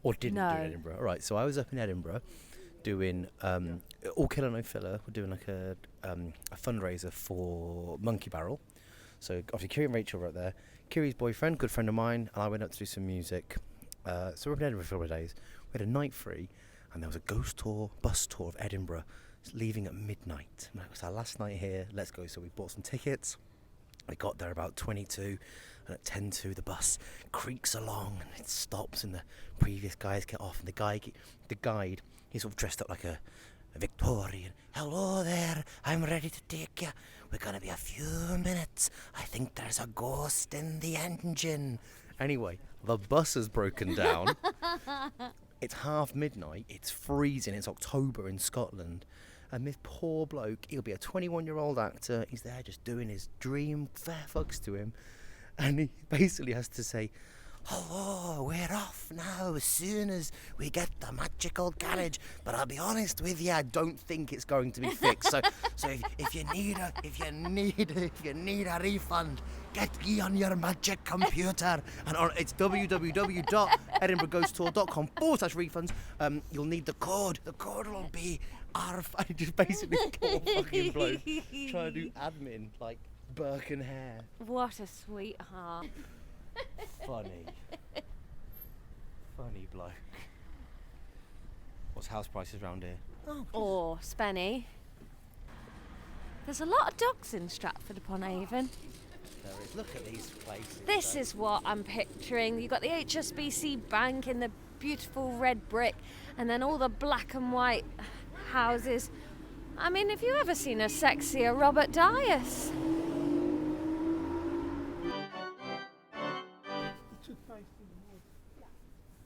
Speaker 2: Or didn't do
Speaker 1: No.
Speaker 2: in Edinburgh? All right, so I was up in Edinburgh doing all killer no filler. We're doing like a fundraiser for Monkey Barrel. So obviously Kiri and Rachel were up there. Kiri's boyfriend, good friend of mine, and I went up to do some music. So we're up in Edinburgh for a couple of days. We had a night free, and there was a ghost tour, bus tour of Edinburgh, leaving at midnight. And it was our last night here. Let's go. So we bought some tickets. We got there about 22, and at 10:02 the bus creaks along and it stops, and the previous guys get off, and the guide, he's sort of dressed up like a Victorian. Hello there, I'm ready to take you. We're gonna be a few minutes. I think there's a ghost in the engine. Anyway, the bus has broken down. It's half midnight, it's freezing, it's October in Scotland. And this poor bloke, he'll be a 21-year-old actor, he's there just doing his dream, fair fucks to him. And he basically has to say, hello, we're off now as soon as we get the magical carriage. But I'll be honest with you, I don't think it's going to be fixed. So if you need a refund, get ye on your magic computer. And it's www.edinburghghosttour.com/refunds. You'll need the code. The code will be R5. Just basically poor fucking bloke trying to do admin like Burke and Hare.
Speaker 1: What a sweetheart.
Speaker 2: Funny bloke. What's house prices around here?
Speaker 1: Or Spenny. There's a lot of dogs in Stratford Upon Avon.
Speaker 2: There is. Look at these places.
Speaker 1: This is what I'm picturing. You've got the HSBC Bank in the beautiful red brick, and then all the black and white houses. I mean, have you ever seen a sexier Robert Dias?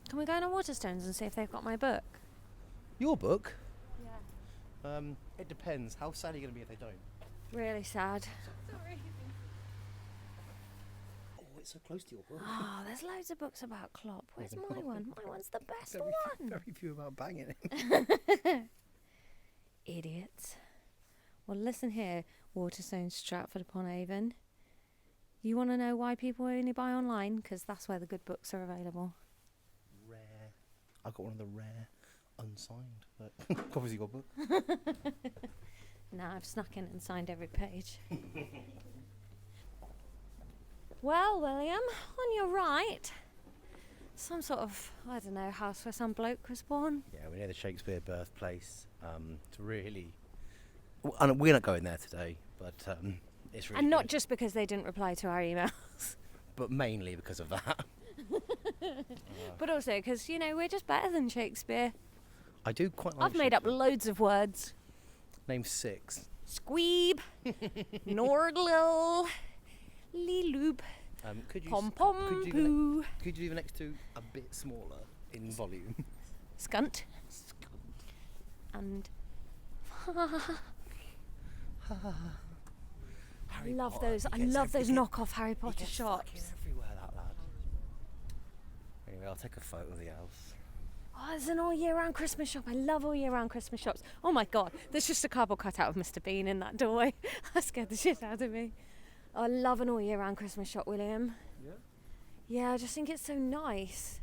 Speaker 1: Can we go in on Waterstones and see if they've got my book?
Speaker 2: Your book?
Speaker 1: Yeah.
Speaker 2: It depends. How sad are you going to be if they don't?
Speaker 1: Really sad.
Speaker 2: Oh, it's so close to your book.
Speaker 1: Oh, there's loads of books about Klopp. Where's my one? My one's the best
Speaker 2: Very
Speaker 1: one.
Speaker 2: Very few about banging it.
Speaker 1: Idiots. Well, listen here, Waterstones, Stratford Upon Avon. You want to know why people only buy online? Because that's where the good books are available.
Speaker 2: Rare. I got one of the rare unsigned, but obviously your book.
Speaker 1: Nah, I've snuck in and signed every page. Well, William, on your right, some sort of, I don't know, house where some bloke was born.
Speaker 2: Yeah, we're near the Shakespeare birthplace. It's really... And we're not going there today, but it's really
Speaker 1: And not
Speaker 2: good.
Speaker 1: just because they didn't reply to our emails.
Speaker 2: But mainly because of that.
Speaker 1: But also because, you know, we're just better than Shakespeare.
Speaker 2: I do quite like
Speaker 1: I've made up
Speaker 2: Shakespeare.
Speaker 1: loads of words.
Speaker 2: Name 6.
Speaker 1: Squeeb, Nordlil, Leeloob,
Speaker 2: Could you
Speaker 1: Pom
Speaker 2: s-
Speaker 1: Pom
Speaker 2: could you do the
Speaker 1: Poo,
Speaker 2: Could you do the next two a bit smaller in volume?
Speaker 1: Skunt, and
Speaker 2: Harry
Speaker 1: love
Speaker 2: Potter,
Speaker 1: those.
Speaker 2: he
Speaker 1: I
Speaker 2: gets
Speaker 1: love those
Speaker 2: every-
Speaker 1: knockoff Harry
Speaker 2: he
Speaker 1: Potter
Speaker 2: gets fucking
Speaker 1: shops.
Speaker 2: everywhere, that lad. Anyway, I'll take a photo of the house.
Speaker 1: Oh, there's an all year round Christmas shop. I love all year round Christmas shops. Oh my god, there's just a cardboard cutout of Mr. Bean in that doorway. That scared the shit out of me. I love an all year round Christmas shop, William.
Speaker 2: Yeah.
Speaker 1: Yeah, I just think it's so nice.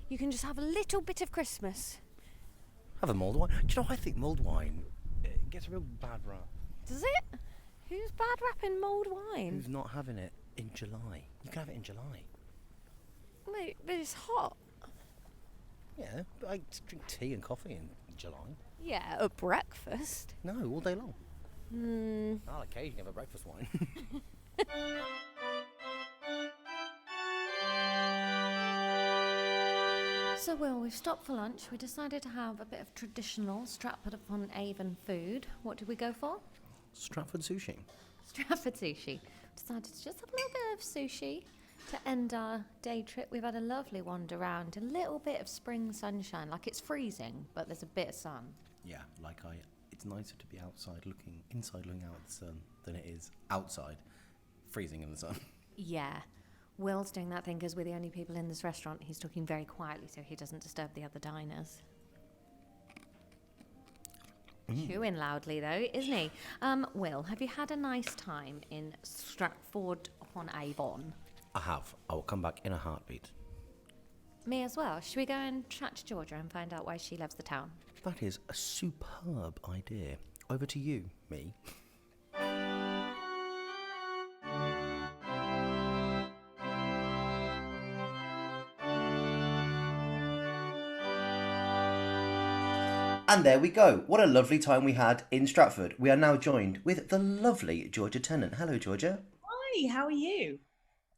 Speaker 1: You can just have a little bit of Christmas.
Speaker 2: Have a mulled wine. Do you know, I think mulled wine gets a real bad rap.
Speaker 1: Does it? Who's bad rapping mulled wine?
Speaker 2: Who's not having it in July? You can have it in July.
Speaker 1: Wait, but it's hot.
Speaker 2: Yeah, but I drink tea and coffee in July.
Speaker 1: Yeah, at breakfast.
Speaker 2: No, all day long.
Speaker 1: Hmm.
Speaker 2: I'll occasionally have a breakfast wine.
Speaker 1: So, Will, we've stopped for lunch. We decided to have a bit of traditional Stratford Upon Avon food. What did we go for?
Speaker 2: Stratford sushi.
Speaker 1: Stratford sushi. Decided to just have a little bit of sushi to end our day trip. We've had a lovely wander around, a little bit of spring sunshine. Like it's freezing, but there's a bit of sun.
Speaker 2: Yeah, it's nicer to be inside looking out at the sun than it is outside, freezing in the sun.
Speaker 1: Yeah. Will's doing that thing because we're the only people in this restaurant. He's talking very quietly so he doesn't disturb the other diners. Chewing loudly though, isn't he? Will, have you had a nice time in Stratford Upon Avon?
Speaker 2: I have. I will come back in a heartbeat.
Speaker 1: Me as well. Should we go and chat to Georgia and find out why she loves the town?
Speaker 2: That is a superb idea. Over to you, me. And there we go. What a lovely time we had in Stratford. We are now joined with the lovely Georgia Tennant. Hello, Georgia.
Speaker 3: Hi, how are you?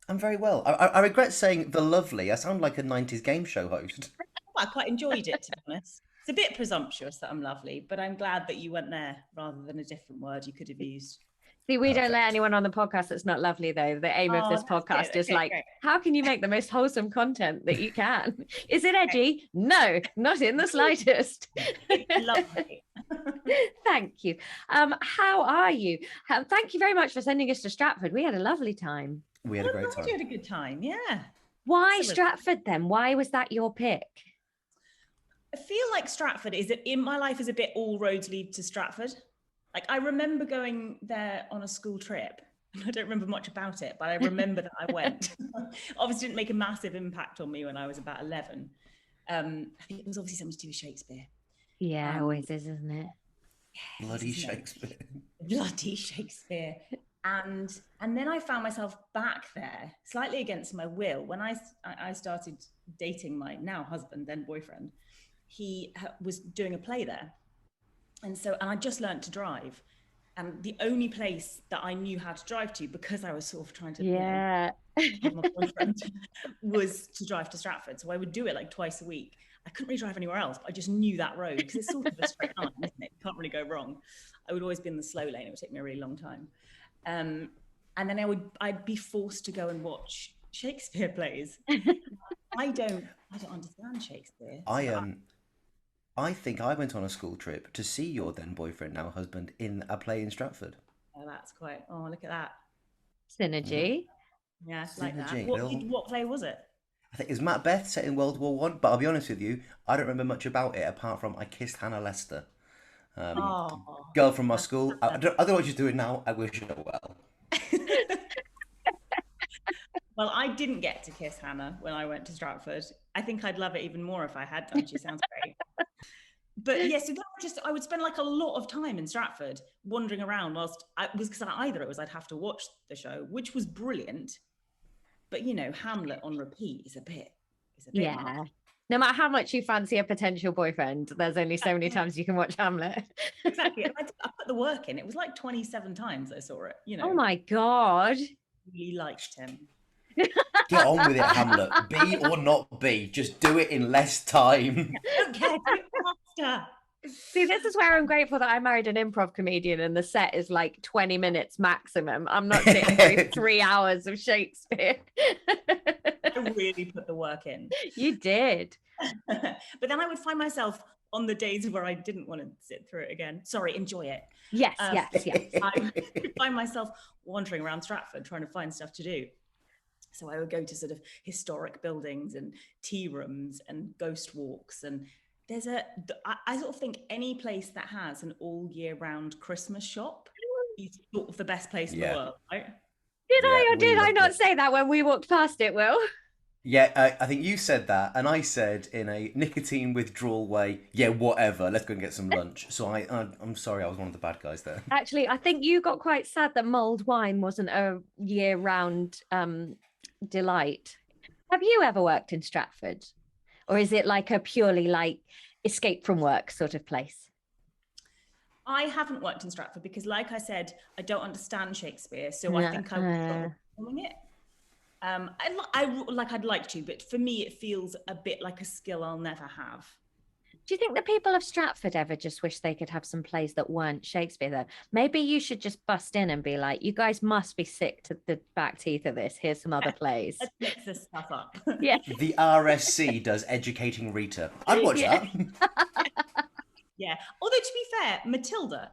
Speaker 2: I'm very well. I regret saying the lovely. I sound like a 90s game show host.
Speaker 3: Well, I quite enjoyed it, to be honest. It's a bit presumptuous that I'm lovely, but I'm glad that you went there rather than a different word you could have used.
Speaker 1: See, we don't let anyone on the podcast that's not lovely, though. The aim of this podcast is like, how can you make the most wholesome content that you can? Is it edgy? No, not in the slightest.
Speaker 3: Lovely.
Speaker 1: Thank you. How are you? Thank you very much for sending us to Stratford. We had a lovely time.
Speaker 2: We had a great time.
Speaker 3: You had a good time, yeah.
Speaker 1: Why Stratford then? Why was that your pick?
Speaker 3: I feel like Stratford in my life is a bit all roads lead to Stratford. Like I remember going there on a school trip. I don't remember much about it, but I remember that I went. Obviously didn't make a massive impact on me when I was about 11. I think it was obviously something to do with Shakespeare.
Speaker 1: Yeah, always is, isn't it?
Speaker 3: Yeah,
Speaker 2: Bloody Shakespeare.
Speaker 3: Bloody Shakespeare. And then I found myself back there, slightly against my will. When I started dating my now husband, then boyfriend, he was doing a play there. And I just learned to drive. And the only place that I knew how to drive to, because I was sort of trying to have my boyfriend, was to drive to Stratford. So I would do it like twice a week. I couldn't really drive anywhere else, but I just knew that road because it's sort of a straight line, isn't it? You can't really go wrong. I would always be in the slow lane. It would take me a really long time. And then I'd be forced to go and watch Shakespeare plays. I don't understand Shakespeare.
Speaker 2: I think I went on a school trip to see your then boyfriend, now husband, in a play in Stratford.
Speaker 3: Oh, that's quite. Oh, look at that.
Speaker 1: Synergy.
Speaker 3: Yeah,
Speaker 2: Synergy,
Speaker 3: like that. What play was it?
Speaker 2: I think it was Macbeth set in World War One, but I'll be honest with you, I don't remember much about it apart from I kissed Hannah Lester. Girl from my school. I don't know what she's doing now. I wish her well.
Speaker 3: Well, I didn't get to kiss Hannah when I went to Stratford. I think I'd love it even more if I had done. She sounds great. But yes, I would spend like a lot of time in Stratford wandering around whilst because either it was I'd have to watch the show, which was brilliant. But Hamlet on repeat is a bit
Speaker 1: yeah. Hard. No matter how much you fancy a potential boyfriend, there's only so many times you can watch Hamlet.
Speaker 3: Exactly. I put the work in. It was like 27 times I saw it.
Speaker 1: Oh my God.
Speaker 3: Really liked him.
Speaker 2: Get on with it, Hamlet. Be or not be. Just do it in less time.
Speaker 3: Okay, do it faster.
Speaker 1: See, this is where I'm grateful that I married an improv comedian and the set is like 20 minutes maximum. I'm not sitting through 3 hours of Shakespeare.
Speaker 3: I really put the work in.
Speaker 1: You did.
Speaker 3: But then I would find myself on the days where I didn't want to sit through it again. Sorry, enjoy it.
Speaker 1: Yes.
Speaker 3: I would find myself wandering around Stratford trying to find stuff to do. So I would go to sort of historic buildings and tea rooms and ghost walks. And I sort of think any place that has an all year round Christmas shop is sort of the best place in the world, right?
Speaker 1: Did I not say that when we walked past it, Will?
Speaker 2: Yeah, I think you said that, and I said in a nicotine withdrawal way, yeah, whatever, let's go and get some lunch. So I'm sorry, I was one of the bad guys there.
Speaker 1: Actually, I think you got quite sad that mulled wine wasn't a year-round delight. Have you ever worked in Stratford?
Speaker 4: Or is it like a purely like escape from work sort of place?
Speaker 3: I haven't worked in Stratford because, like I said, I don't understand Shakespeare, so I think I would struggle performing it. I'd like to, but for me, it feels a bit like a skill I'll never have.
Speaker 4: Do you think the people of Stratford ever just wish they could have some plays that weren't Shakespeare, though? Maybe you should just bust in and be like, you guys must be sick to the back teeth of this. Here's some other plays.
Speaker 3: Let's mix this stuff up.
Speaker 4: Yeah.
Speaker 2: The RSC does Educating Rita. I'd watch that.
Speaker 3: Yeah. Although, to be fair, Matilda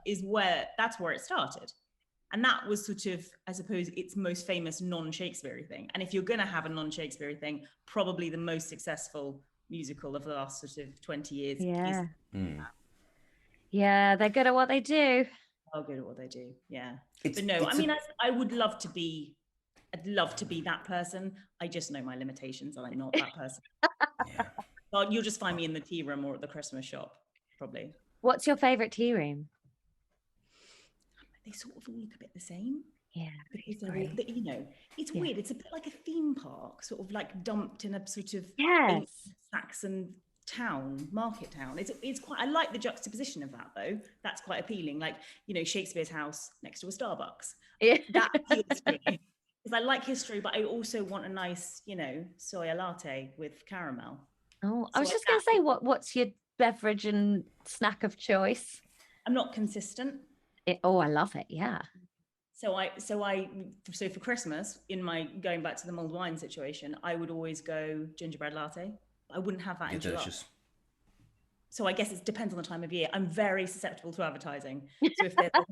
Speaker 3: that's where it started. And that was sort of, I suppose, its most famous non-Shakespeare thing. And if you're going to have a non-Shakespeare thing, probably the most successful musical of the last sort of 20 years.
Speaker 4: Yeah. Yeah, they're good at what they do.
Speaker 3: Oh, good at what they do. Yeah. But no, I mean, I'd love to be that person. I just know my limitations and I'm not that person.
Speaker 2: Yeah.
Speaker 3: Well, you'll just find me in the tea room or at the Christmas shop, probably.
Speaker 4: What's your favourite tea room?
Speaker 3: They sort of all look a bit the same.
Speaker 4: Yeah,
Speaker 3: because they're all, you know, it's weird. It's a bit like a theme park, sort of like dumped in a sort of Saxon town, market town. It's quite. I like the juxtaposition of that though. That's quite appealing. Like, you know, Shakespeare's house next to a Starbucks.
Speaker 4: Yeah.
Speaker 3: That appeals to me because I like history, but I also want a nice, you know, soya latte with caramel.
Speaker 4: Oh, I was just going to say, what's your beverage and snack of choice?
Speaker 3: I'm not consistent.
Speaker 4: I love it. Yeah.
Speaker 3: So for Christmas, in my going back to the mulled wine situation, I would always go gingerbread latte. I wouldn't have that in July. Delicious. So I guess it depends on the time of year. I'm very susceptible to advertising. So if there's a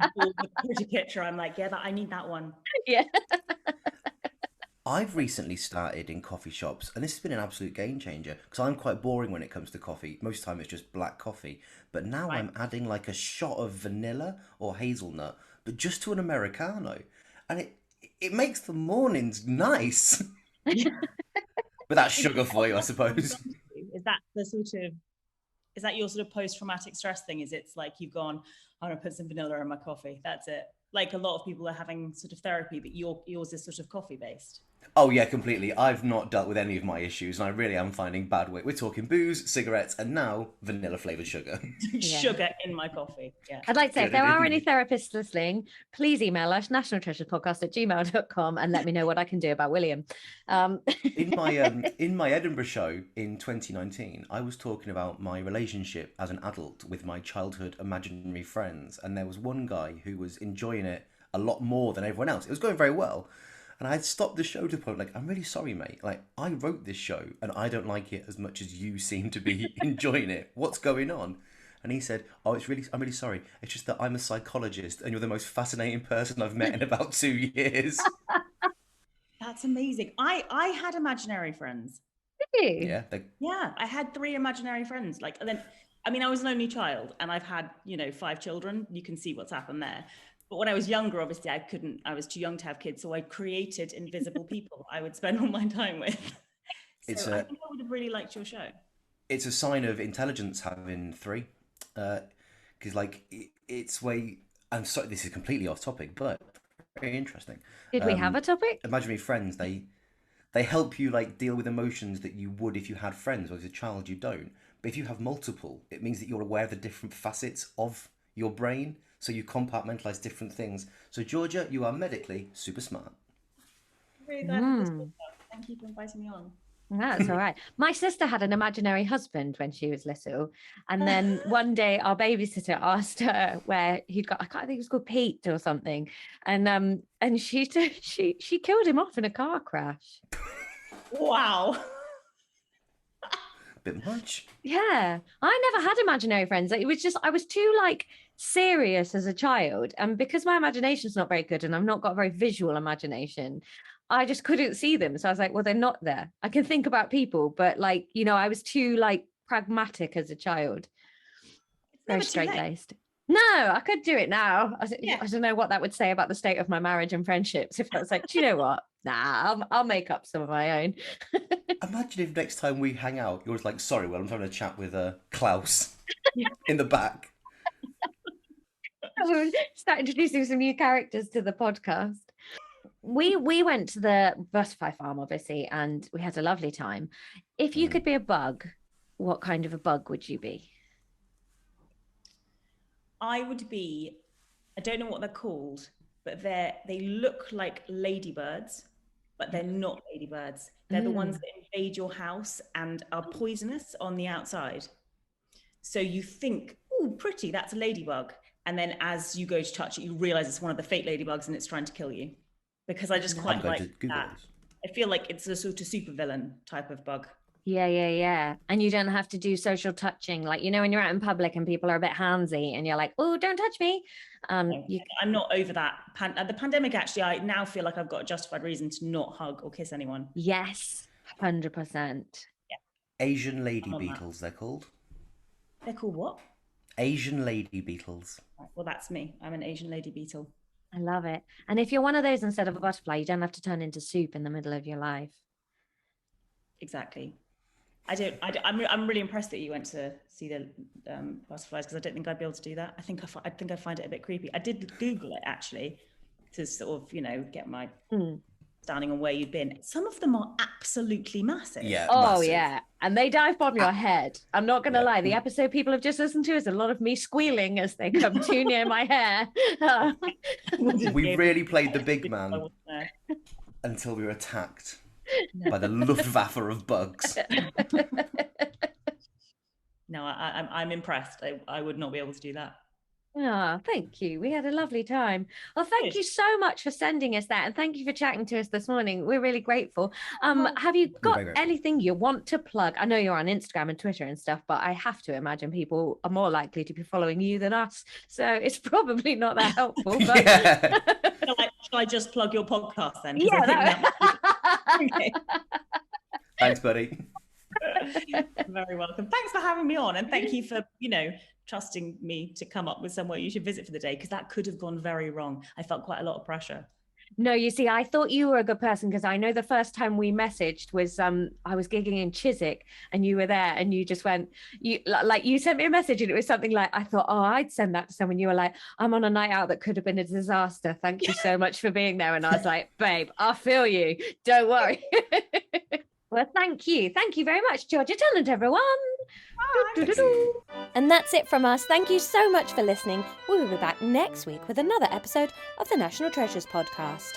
Speaker 3: pretty picture, I'm like, yeah, I need that one.
Speaker 4: Yeah.
Speaker 2: I've recently started in coffee shops, and this has been an absolute game changer because I'm quite boring when it comes to coffee. Most of the time it's just black coffee. But now I'm adding like a shot of vanilla or hazelnut, but just to an Americano. And it makes the mornings nice. Without sugar for you, I suppose.
Speaker 3: Is that your sort of post-traumatic stress thing? It's like you've gone, I'm going to put some vanilla in my coffee. That's it. Like a lot of people are having sort of therapy, but yours is sort of coffee-based.
Speaker 2: Oh yeah, completely. I've not dealt with any of my issues, and I really am finding bad weight. We're talking booze, cigarettes, and now vanilla-flavoured sugar.
Speaker 3: Sugar in my coffee, yeah.
Speaker 4: I'd like to say, if there are any therapists listening, please email us, nationaltreasurepodcast@gmail.com, and let me know what I can do about William.
Speaker 2: In my Edinburgh show in 2019, I was talking about my relationship as an adult with my childhood imaginary friends, and there was one guy who was enjoying it a lot more than everyone else. It was going very well. And I had stopped the show to the point, like, I'm really sorry, mate. Like, I wrote this show and I don't like it as much as you seem to be enjoying it. What's going on? And he said, I'm really sorry. It's just that I'm a psychologist and you're the most fascinating person I've met in about 2 years.
Speaker 3: That's amazing. I had imaginary friends.
Speaker 4: Did you?
Speaker 2: Yeah.
Speaker 3: Yeah, I had 3 imaginary friends. Like, and then, I mean, I was an only child and I've had, 5 children. You can see what's happened there. But when I was younger, obviously I was too young to have kids. So I created invisible people I would spend all my time with. So I think I would have really liked your show.
Speaker 2: It's a sign of intelligence having 3. Because it's way, I'm sorry, this is completely off topic, but very interesting.
Speaker 4: Did we have a topic?
Speaker 2: Imaginary friends, they help you deal with emotions that you would if you had friends, or as a child you don't. But if you have multiple, it means that you're aware of the different facets of your brain. So you compartmentalize different things. So Georgia, you are medically super smart.
Speaker 3: Really glad for this podcast. Thank you for inviting me on.
Speaker 4: That's all right. My sister had an imaginary husband when she was little. And then one day our babysitter asked her where he'd got, I can't think it was called Pete or something. And she killed him off in a car crash.
Speaker 3: Wow.
Speaker 2: Bit much.
Speaker 4: Yeah. I never had imaginary friends. It was just, I was too serious as a child, and because my imagination's not very good and I've not got a very visual imagination, I just couldn't see them. So I was like, well, they're not there. I can think about people, but I was too pragmatic as a child. Very straight-laced. No, I could do it now. I don't know what that would say about the state of my marriage and friendships if I was like, do you know what? Nah, I'll make up some of my own.
Speaker 2: Imagine if next time we hang out, you're just like, sorry, well, I'm having a chat with Klaus in the back.
Speaker 4: We'll start introducing some new characters to the podcast. We went to the butterfly farm, obviously, and we had a lovely time. If you could be a bug, what kind of a bug would you be?
Speaker 3: I would be, I don't know what they're called, but they look like ladybirds, but they're not ladybirds. They're the ones that invade your house and are poisonous on the outside. So you think, oh, pretty, that's a ladybug. And then as you go to touch it, you realize it's one of the fake ladybugs and it's trying to kill you. Because I just quite like that. I feel like it's a sort of supervillain type of bug.
Speaker 4: Yeah. And you don't have to do social touching. Like, you know, when you're out in public and people are a bit handsy and you're like, oh, don't touch me.
Speaker 3: I'm not over that. The pandemic, actually, I now feel like I've got a justified reason to not hug or kiss anyone.
Speaker 4: Yes, 100%.
Speaker 3: Yeah.
Speaker 2: Asian lady beetles, they're called.
Speaker 3: They're called what?
Speaker 2: Asian lady beetles.
Speaker 3: Well, that's me. I'm an Asian lady beetle.
Speaker 4: I love it. And if you're one of those instead of a butterfly, you don't have to turn into soup in the middle of your life.
Speaker 3: Exactly. I'm really impressed that you went to see the butterflies, because I don't think I'd be able to do that. I think I'd find it a bit creepy. I did Google it actually to sort of, you know, get my standing on where you'd been. Some of them are absolutely massive.
Speaker 2: Yeah.
Speaker 4: Oh,
Speaker 2: massive.
Speaker 4: yeah. And they dive bomb your head. I'm not going to lie. The episode people have just listened to is a lot of me squealing as they come too near my hair.
Speaker 2: We really played the big man until we were attacked by the Luftwaffe of bugs.
Speaker 3: No, I'm impressed. I would not be able to do that.
Speaker 4: Oh, thank you. We had a lovely time. Well, thank you so much for sending us that. And thank you for chatting to us this morning. We're really grateful. Have you got anything you want to plug? I know you're on Instagram and Twitter and stuff, but I have to imagine people are more likely to be following you than us. So it's probably not that helpful. But...
Speaker 2: Yeah.
Speaker 3: Shall I just plug your podcast then?
Speaker 4: Yeah.
Speaker 3: Okay.
Speaker 2: Thanks, buddy.
Speaker 3: Very welcome. Thanks for having me on, and thank you for, you know, trusting me to come up with somewhere you should visit for the day, because that could have gone very wrong. I felt quite a lot of pressure.
Speaker 4: No, you see, I thought you were a good person, because I know the first time we messaged was I was gigging in Chiswick and you were there, and you just went, you sent me a message and it was something like, I thought, oh, I'd send that to someone. You were like, I'm on a night out that could have been a disaster. Thank you so much for being there. And I was like, babe, I feel you. Don't worry. Well, thank you. Thank you very much, Georgia Tennant, everyone.
Speaker 1: And that's it from us. Thank you so much for listening. We will be back next week with another episode of the National Treasures podcast.